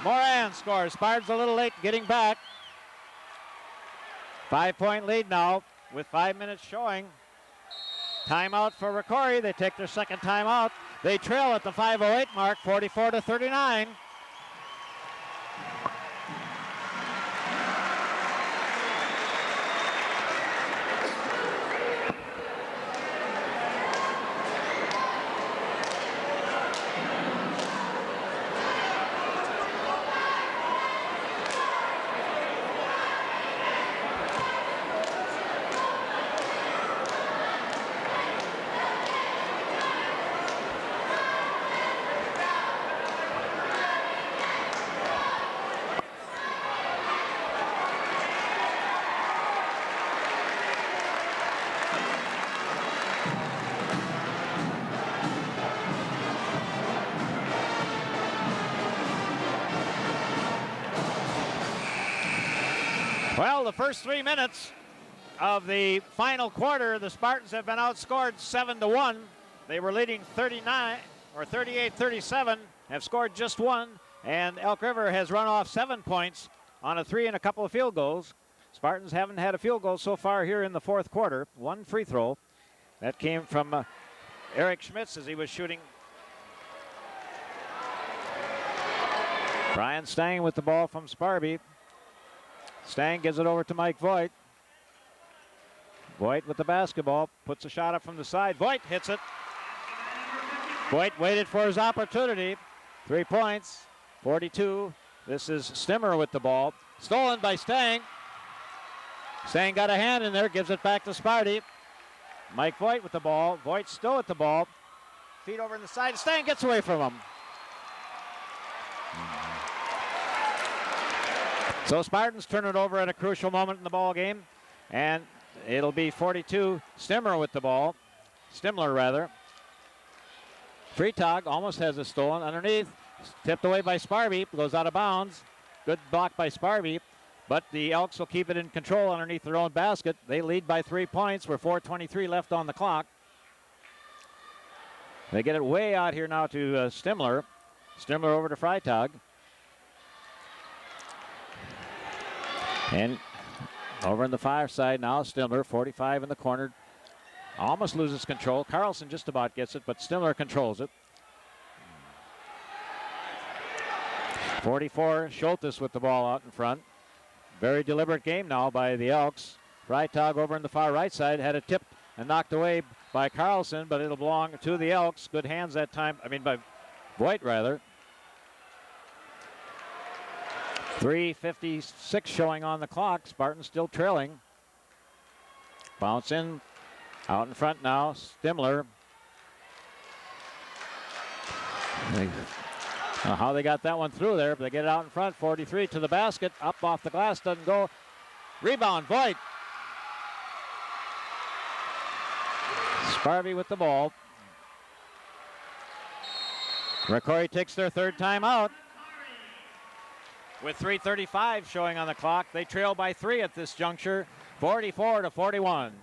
Moran scores. Spartans a little late getting back. 5-point lead now with 5 minutes showing. Timeout for ROCORI. They take their second timeout. They trail at the 5:08 mark, 44-39. Well, the first 3 minutes of the final quarter, the Spartans have been outscored 7-1. They were leading 38-37, have scored just 1, and Elk River has run off 7 points on a 3 and a couple of field goals. Spartans haven't had a field goal so far here in the fourth quarter. 1 free throw. That came from Eric Schmitz as he was shooting. Brian Stang with the ball from Sparby. Stang gives it over to Mike Voigt. Voigt with the basketball, puts a shot up from the side. Voigt hits it. Voigt waited for his opportunity. 3 points, 42. This is Stimmer with the ball. Stolen by Stang. Stang got a hand in there, gives it back to Sparty. Mike Voigt with the ball. Voigt still with the ball. Feet over in the side. Stang gets away from him. So Spartans turn it over at a crucial moment in the ball game, and it'll be 42. Stimmer with the ball. Stimler, rather. Freitag almost has it stolen. Underneath, tipped away by Sparby. Goes out of bounds. Good block by Sparby, but the Elks will keep it in control underneath their own basket. They lead by 3 points with 4:23 left on the clock. They get it way out here now to Stimler. Stimler over to Freitag. And over in the far side now, Stimler, 45 in the corner. Almost loses control. Carlson just about gets it, but Stimler controls it. 44, Schultes with the ball out in front. Very deliberate game now by the Elks. Freitag over in the far right side had a tip and knocked away by Carlson, but it'll belong to the Elks. Good hands that time. By Voigt, rather. 3:56 showing on the clock. Spartans still trailing. Bounce in. Out in front now. Stimler. How they got that one through there, but they get it out in front. 43 to the basket. Up off the glass. Doesn't go. Rebound. Voigt. Sparby with the ball. ROCORI takes their third timeout. With 3:35 showing on the clock, they trail by 3 at this juncture, 44-41.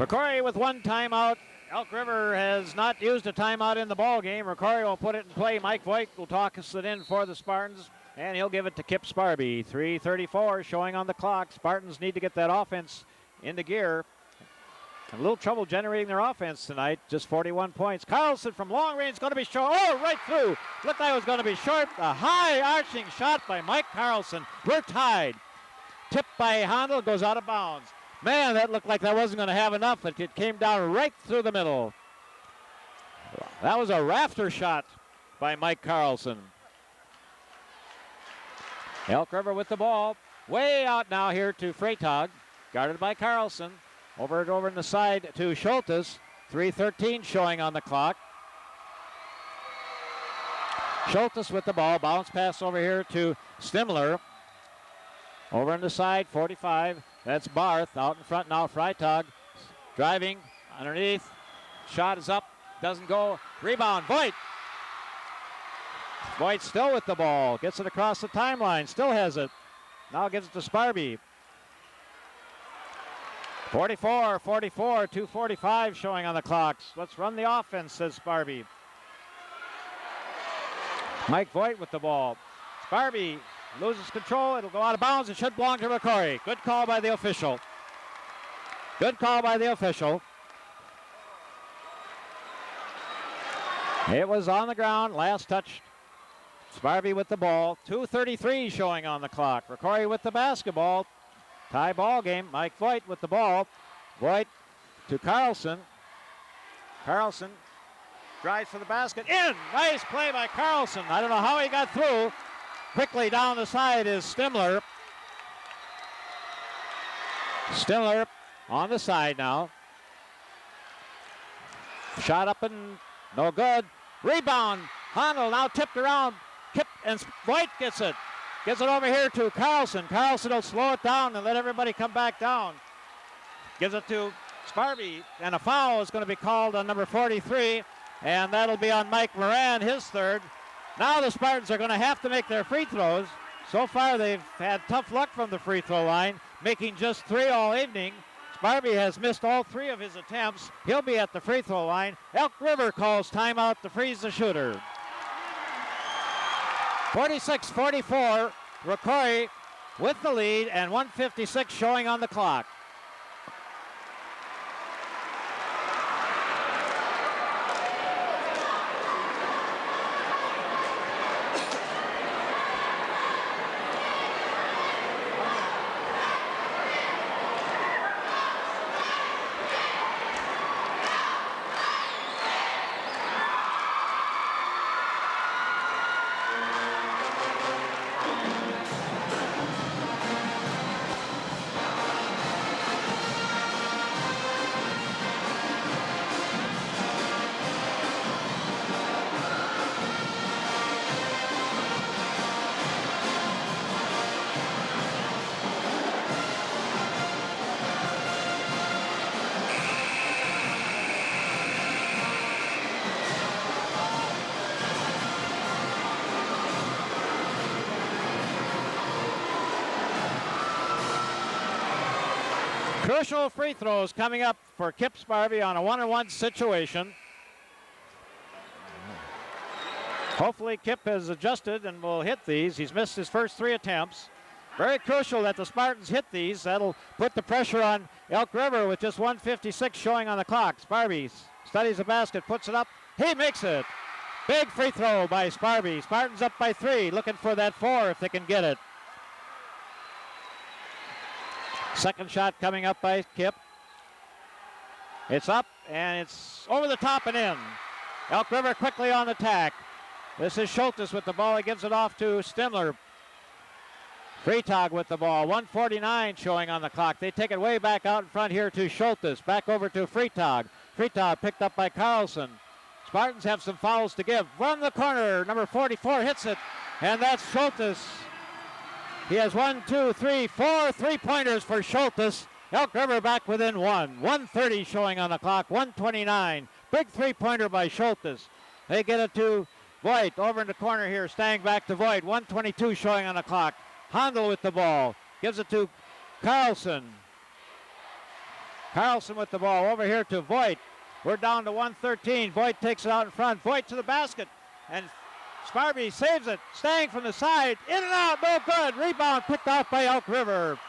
ROCORI with one timeout. Elk River has not used a timeout in the ball game. ROCORI will put it in play. Mike Voigt will toss it in for the Spartans, and he'll give it to Kip Sparby. 3:34 showing on the clock. Spartans need to get that offense into gear. A little trouble generating their offense tonight. Just 41 points. Carlson from long range going to be short. Oh, right through. Looked like it was going to be short. A high arching shot by Mike Carlson. We're tied. Tipped by Handel, goes out of bounds. Man, that looked like that wasn't going to have enough. It came down right through the middle. That was a rafter shot by Mike Carlson. Elk River with the ball. Way out now here to Freitag. Guarded by Carlson. Over in the side to Schultes. 3:13 showing on the clock. Schultes with the ball. Bounce pass over here to Stimler. Over on the side, 45. That's Barth. Out in front now, Freitag. Driving underneath. Shot is up. Doesn't go. Rebound, Voigt. Voigt still with the ball. Gets it across the timeline. Still has it. Now gives it to Sparby. 44, 2:45 showing on the clocks. Let's run the offense, says Sparby. Mike Voigt with the ball. Sparby loses control. It'll go out of bounds. It should belong to ROCORI. Good call by the official. Good call by the official. It was on the ground. Last touch. Sparby with the ball. 2:33 showing on the clock. ROCORI with the basketball. Tie ball game. Mike Voigt with the ball. Voigt to Carlson. Carlson drives for the basket. In! Nice play by Carlson. I don't know how he got through. Quickly down the side is Stimler. Stimler on the side now. Shot up and no good. Rebound. Handel now tipped around. Kip and Voigt gets it. Gets it over here to Carlson. Carlson will slow it down and let everybody come back down. Gives it to Sparby, and a foul is going to be called on number 43, and that'll be on Mike Moran, his third. Now the Spartans are going to have to make their free throws. So far they've had tough luck from the free throw line, making just 3 all evening. Sparby has missed all 3 of his attempts. He'll be at the free throw line. Elk River calls timeout to freeze the shooter. 46-44, ROCORI with the lead, and 1:56 showing on the clock. Crucial free throws coming up for Kip Sparby on a 1-on-1 situation. Hopefully Kip has adjusted and will hit these. He's missed his first 3 attempts. Very crucial that the Spartans hit these. That'll put the pressure on Elk River with just 1:56 showing on the clock. Sparby studies the basket, puts it up. He makes it. Big free throw by Sparby. Spartans up by 3, looking for that 4 if they can get it. Second shot coming up by Kip. It's up, and it's over the top and in. Elk River quickly on attack. This is Schultes with the ball. He gives it off to Stimler. Freitag with the ball. 1:49 showing on the clock. They take it way back out in front here to Schultes. Back over to Freitag. Freitag picked up by Carlson. Spartans have some fouls to give. Run the corner. Number 44 hits it, and that's Schultes. He has 1, 2, 3, 4 3-pointers for Schultes. Elk River back within 1. 1:30 showing on the clock. 1:29. Big 3-pointer by Schultes. They get it to Voigt over in the corner here. Staying back to Voigt. 1:22 showing on the clock. Handel with the ball. Gives it to Carlson. Carlson with the ball over here to Voigt. We're down to 113. Voigt takes it out in front. Voigt to the basket. And Sparby saves it. Stang from the side. In and out. No good. Rebound picked off by Elk River.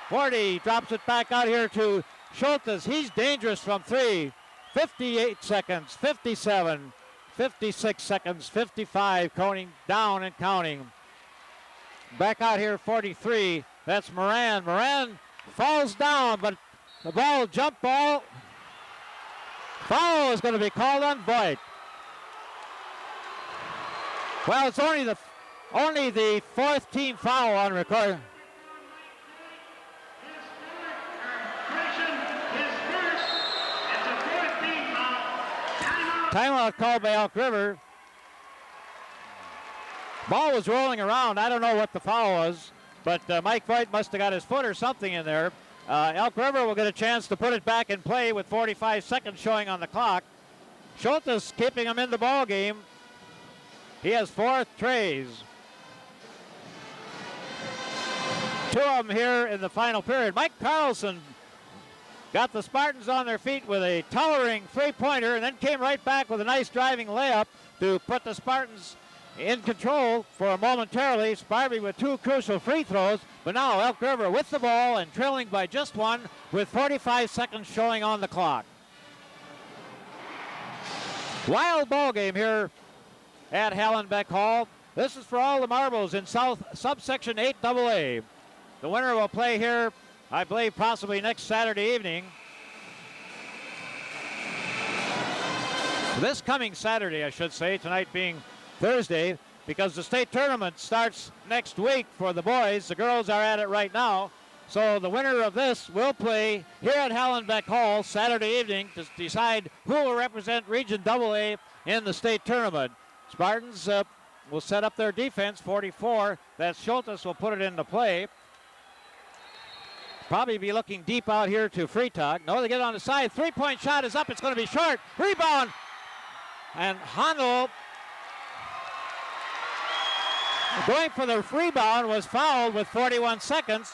40 drops it back out here to Schultes. He's dangerous from three. 58 seconds. 57. 56 seconds. 55. Counting down and counting. Back out here 43. That's Moran. Moran falls down, but the ball, jump ball. Foul is going to be called on Voigt. Well, it's only the fourth team foul on record. Timeout called by Elk River. Ball was rolling around. I don't know what the foul was, but Mike Voigt must have got his foot or something in there. Elk River will get a chance to put it back in play with 45 seconds showing on the clock. Schultes keeping him in the ball game. He has 4 trays. 2 of them here in the final period. Mike Carlson got the Spartans on their feet with a towering three-pointer and then came right back with a nice driving layup to put the Spartans in control for momentarily. Sparby with 2 crucial free throws, but now Elk River with the ball and trailing by just 1 with 45 seconds showing on the clock. Wild ball game here at Hallenbeck Hall. This is for all the marbles in South subsection 8AA. The winner will play here, I believe, possibly next Saturday evening. This coming Saturday, I should say, tonight being Thursday, because the state tournament starts next week for the boys. The girls are at it right now. So the winner of this will play here at Hallenbeck Hall Saturday evening to decide who will represent Region AA in the state tournament. Spartans will set up their defense, 44. That Schultes will put it into play. Probably be looking deep out here to Freitag. No, they get on the side. Three-point shot is up. It's going to be short. Rebound. And Handel, going for the rebound, was fouled with 41 seconds.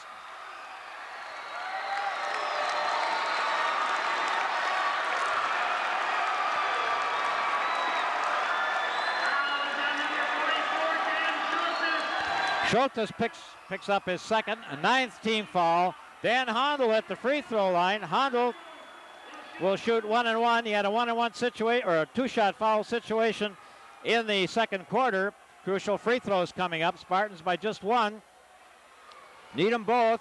Schultes picks up his second, a 9th team foul. Dan Handel at the free throw line. Handel will shoot 1-1. He had a 1-1 situation, or a 2-shot foul situation in the second quarter. Crucial free throws coming up. Spartans by just 1. Need them both.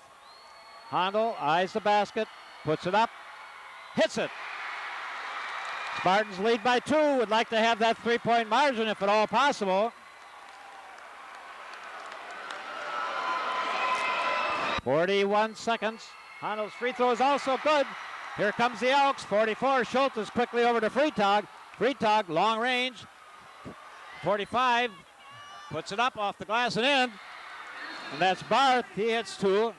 Handel eyes the basket, puts it up, hits it. Spartans lead by 2. Would like to have that 3-point margin if at all possible. 41 seconds. Handel's free throw is also good. Here comes the Elks. 44. Schultes quickly over to Freitag. Freitag, long range. 45. Puts it up off the glass and in. And that's Barth. He hits 2.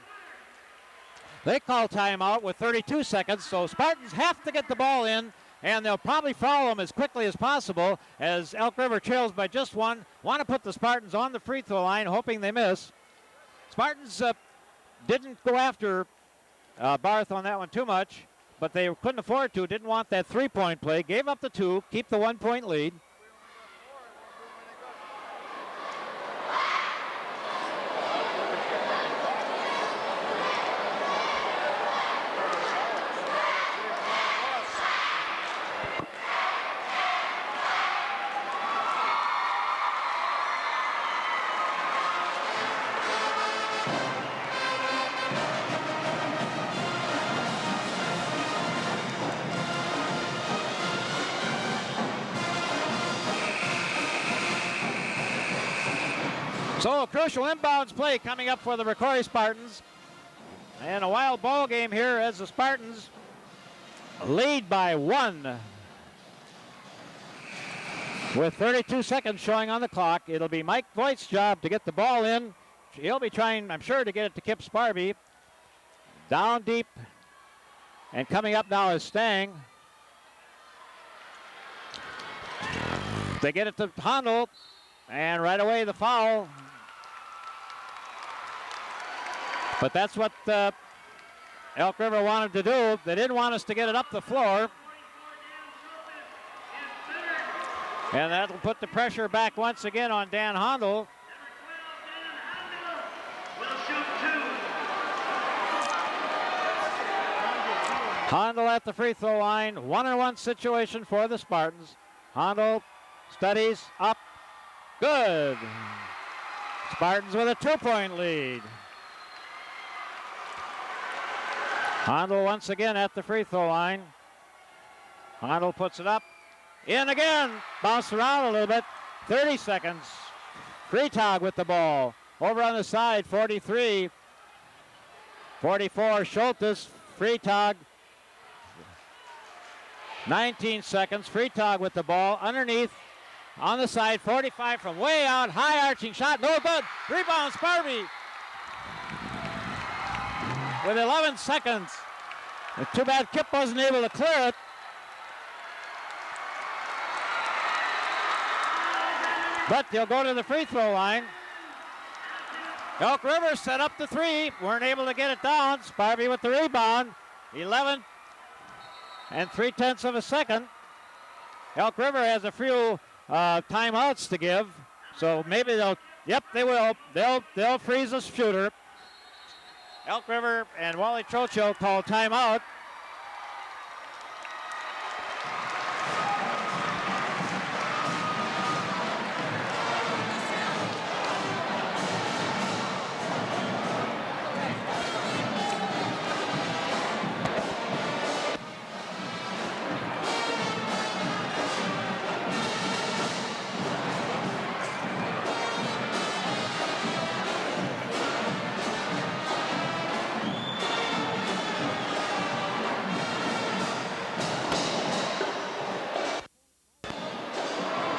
They call timeout with 32 seconds. So Spartans have to get the ball in, and they'll probably follow them as quickly as possible as Elk River trails by just 1. Want to put the Spartans on the free throw line, hoping they miss. Spartans didn't go after Barth on that one too much, but they couldn't afford to. Didn't want that 3-point play. Gave up the 2, keep the 1-point lead. So a crucial inbounds play coming up for the ROCORI Spartans. And a wild ball game here as the Spartans lead by 1. With 32 seconds showing on the clock, it'll be Mike Voigt's job to get the ball in. He'll be trying, I'm sure, to get it to Kip Sparby. Down deep. And coming up now is Stang. They get it to Handel. And right away the foul. But that's what Elk River wanted to do. They didn't want us to get it up the floor. And that'll put the pressure back once again on Dan Hondel. Hondel at the free throw line. 1-on-1 situation for the Spartans. Hondel studies up. Good. Spartans with a 2-point lead. Hondel once again at the free throw line. Hondel puts it up. In again. Bounced around a little bit. 30 seconds. Freitag with the ball. Over on the side, 43. 44, Schultes. Freitag. 19 seconds. Freitag with the ball. Underneath. On the side, 45 from way out. High arching shot. No good. Rebound, Sparby. With 11 seconds. Too bad Kip wasn't able to clear it. But they'll go to the free throw line. Elk River set up the three. Weren't able to get it down. Sparby with the rebound. 11 and 3/10 of a second. Elk River has a few timeouts to give. So maybe they will. They'll freeze the shooter. Elk River and Wally Trocho call timeout.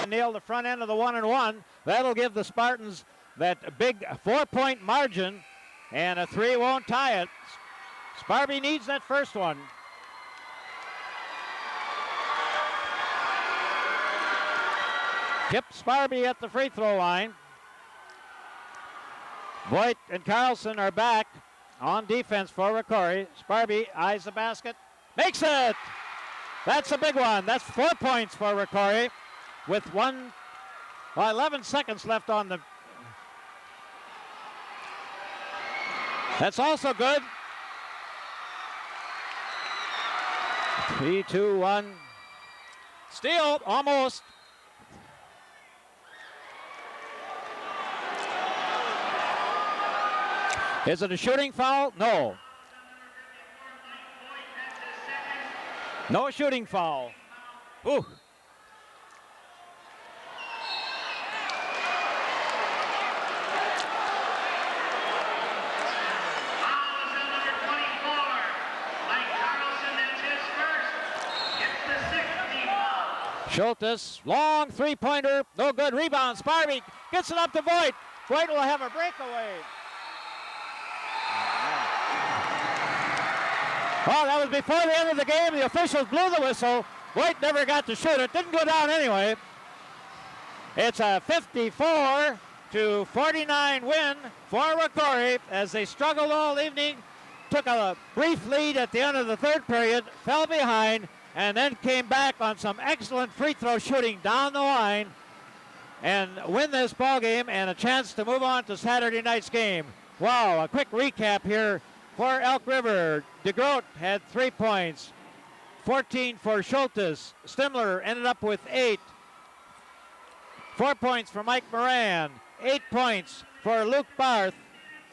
Nail the front end of the 1-and-1. That'll give the Spartans that big 4-point margin, and a three won't tie it. Sparby needs that first one. Kip Sparby at the free throw line. Voigt and Carlson are back on defense for ROCORI. Sparby eyes the basket, makes it! That's a big one. That's 4 points for ROCORI. With 11 seconds left on the... That's also good. 3, 2, 1. Steal, almost. Is it a shooting foul? No. No shooting foul. Ooh. Schultes, long three-pointer, no good. Rebound, Sparby gets it up to Voigt. Voigt will have a breakaway. Oh, that was before the end of the game. The officials blew the whistle. Voigt never got to shoot it. Didn't go down anyway. It's a 54-49 win for ROCORI as they struggled all evening. Took a brief lead at the end of the third period, fell behind, and then came back on some excellent free throw shooting down the line and win this ball game and a chance to move on to Saturday night's game. Wow, a quick recap here for Elk River. DeGroat had 3 points, 14 for Schultes. Stimler ended up with 8. 4 points for Mike Moran, 8 points for Luke Barth,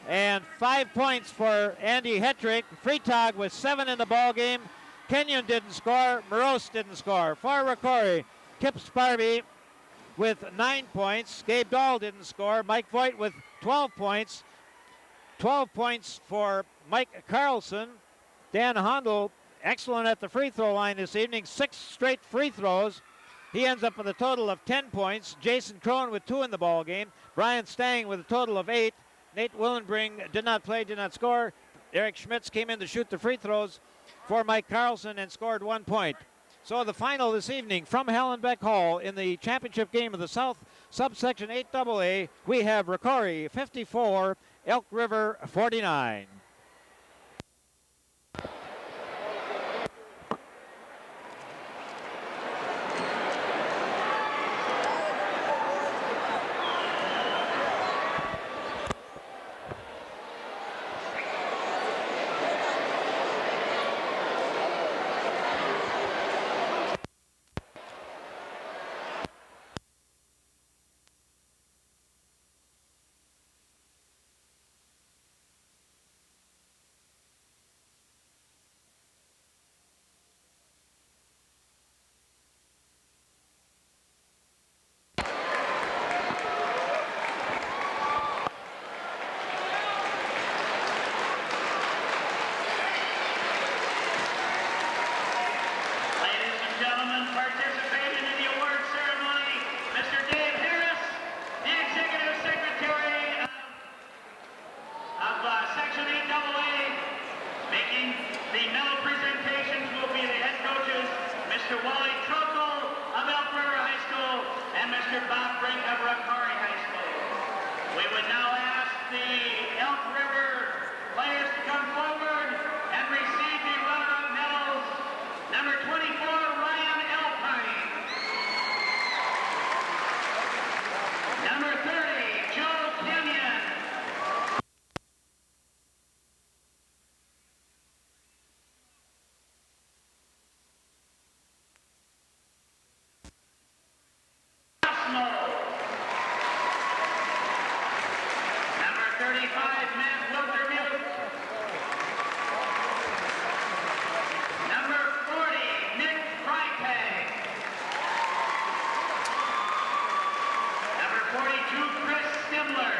and 5 points for Andy Hetrick. Freitag with 7 in the ball game. Kenyon didn't score. Morose didn't score. For ROCORI, Kip Sparby with 9 points. Gabe Dahl didn't score. Mike Voigt with 12 points. 12 points for Mike Carlson. Dan Hondel, excellent at the free throw line this evening. 6 straight free throws. He ends up with a total of 10 points. Jason Crone with 2 in the ball game. Brian Stang with a total of 8. Nate Willenbring did not play, did not score. Eric Schmitz came in to shoot the free throws for Mike Carlson and scored 1 point. So the final this evening from Hallenbeck Hall in the championship game of the South Subsection 8AA, we have ROCORI 54, Elk River 49. Cosmo. Number 35, Matt Wildermuth. Number 40, Nick Freitag. Number 42, Chris Stimler.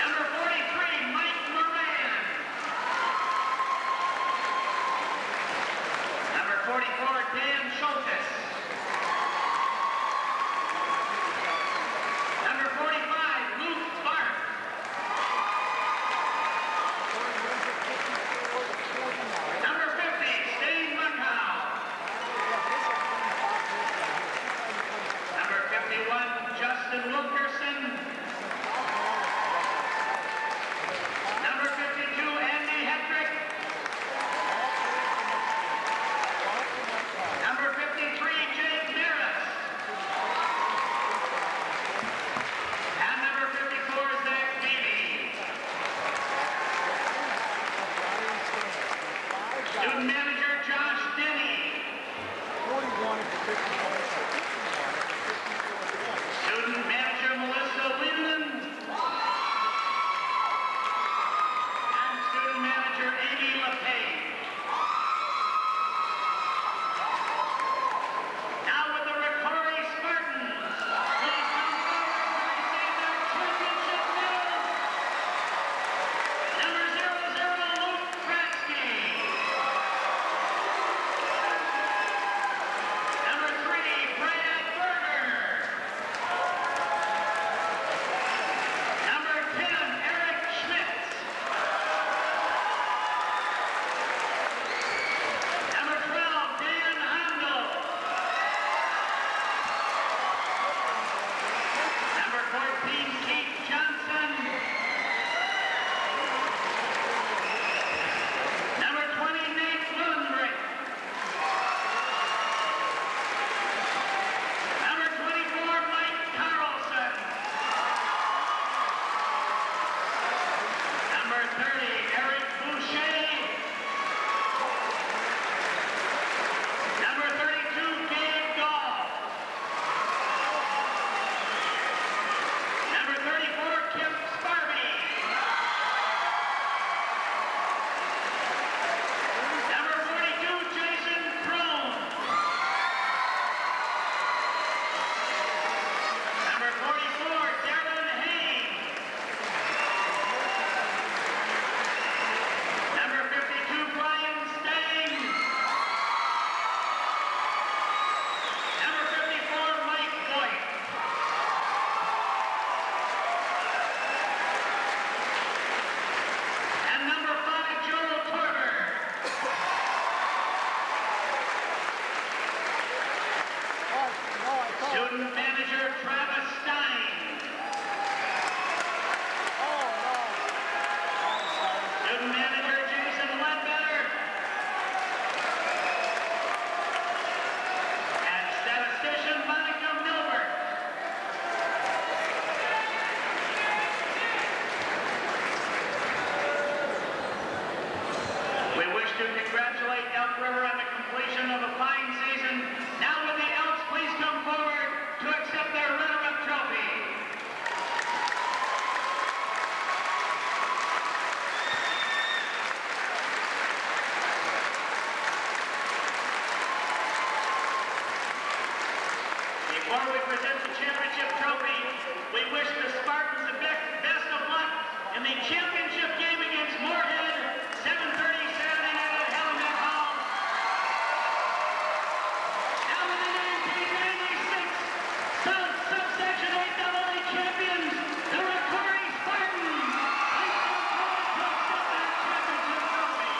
Number 43, Mike Moran. Number 44, Dan Schultes. Number 45, Luke Barth. Number 50, Steve Muckhow. Number 51, Justin Wilkerson. Number 52, Andy Hetrick. Number 53, Jake Maris. And number 54, Zach Beebe. Student manager, Josh Denny. 41 to 54. Student manager, Melissa Whelan. And student manager, Amy LePage. Now with the ROCORI Spartans. Please come forward to receive their championship medal. Number 00, Luke Kratzky. Number 3, Brad Berger. Number 10, Eric Schmitz. Number 12, Dan Handel. Number 14, Keith Johnson. Number 20, Nate Lundrick. Number 24, Mike Carlson. Number 30, Eric Boucher. Number 32, Gabe Gall. Number 34, Kim Sparby. Number 42, Jason Crone. Number 44, Darren Haynes. Number 52, Brian Stang. Number 54, Mike Boyd. And number 5, Joel Torber. Student manager, Travis Stein. Student manager, Jason Ledbetter. And statistician, Monica Milbert. We wish to congratulate Elk River on the completion of a fine season. Now will the Elks please come forward to accept their runner-up trophy. Before we present the championship trophy, we wish the Spartans the best of luck in the championship game against Moorhead, 7:30 Saturday night at Hellman Hall. Now with the 1996 South Subsection 8 AA champions, the ROCORI Spartans. Please come forward to accept that championship trophy.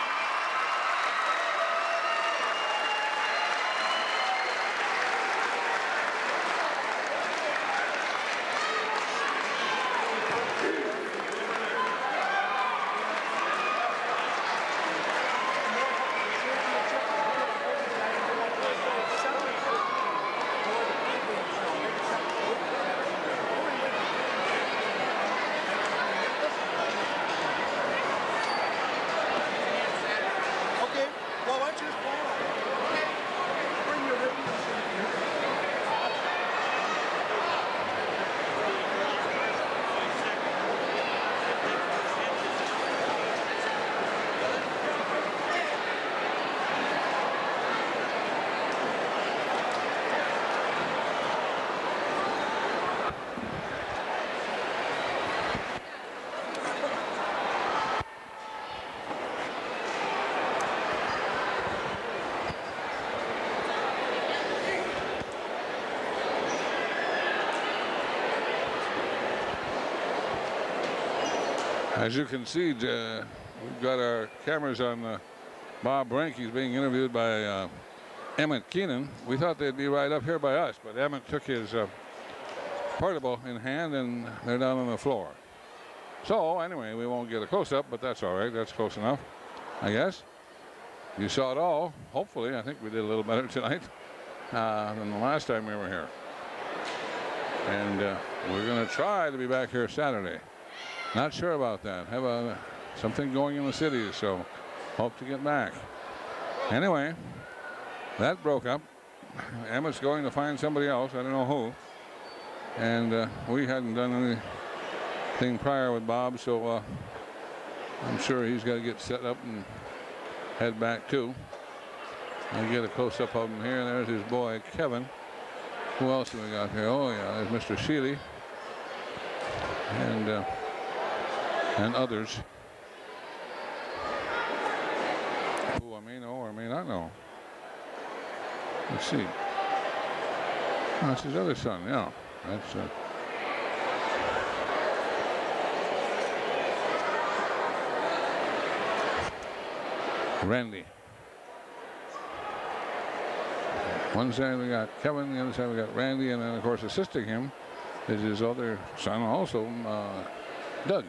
As you can see, we've got our cameras on Bob Brink. He's being interviewed by Emmett Keenan. We thought they'd be right up here by us, but Emmett took his portable in hand, and they're down on the floor. So anyway, we won't get a close-up, but that's all right. That's close enough, I guess. You saw it all. Hopefully, I think we did a little better tonight than the last time we were here. And we're going to try to be back here Saturday. Not sure about that. Have something going in the city, so hope to get back. Anyway, that broke up. Emmett's going to find somebody else. I don't know who. And we hadn't done anything prior with Bob, so I'm sure he's got to get set up and head back too. I get a close-up of him here. There's his boy Kevin. Who else do we got here? Oh yeah, there's Mr. Sheely and others who I may know or may not know. Let's see. Oh, that's his other son. Yeah, that's. Randy. One side we got Kevin, the other side we got Randy, and then of course assisting him is his other son also, Doug.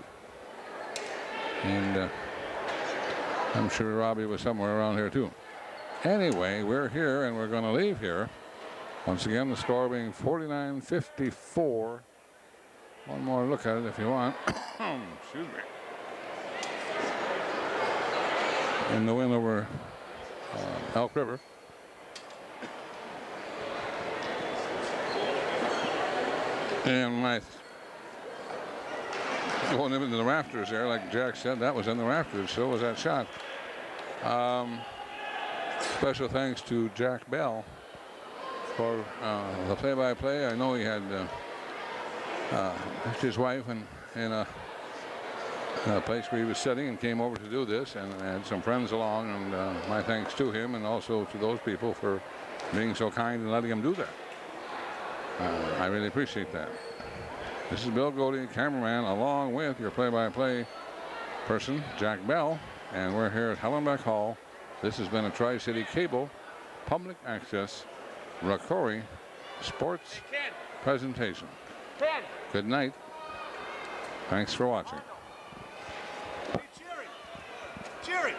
And I'm sure Robbie was somewhere around here too. Anyway, we're here and we're going to leave here. Once again, the score being 49-54. One more look at it if you want. Excuse me. In the win over Elk River. And my going into the rafters there, like Jack said, that was in the rafters. So was that shot. Special thanks to Jack Bell for the play-by-play. I know he had his wife in a place where he was sitting and came over to do this, and had some friends along, and my thanks to him and also to those people for being so kind and letting him do that. I really appreciate that. This is Bill Godey, cameraman, along with your play-by-play person, Jack Bell, and we're here at Hellenbeck Hall. This has been a Tri-City Cable Public Access ROCORI Sports presentation. Good night. Thanks for watching. Hey, Jerry. Jerry.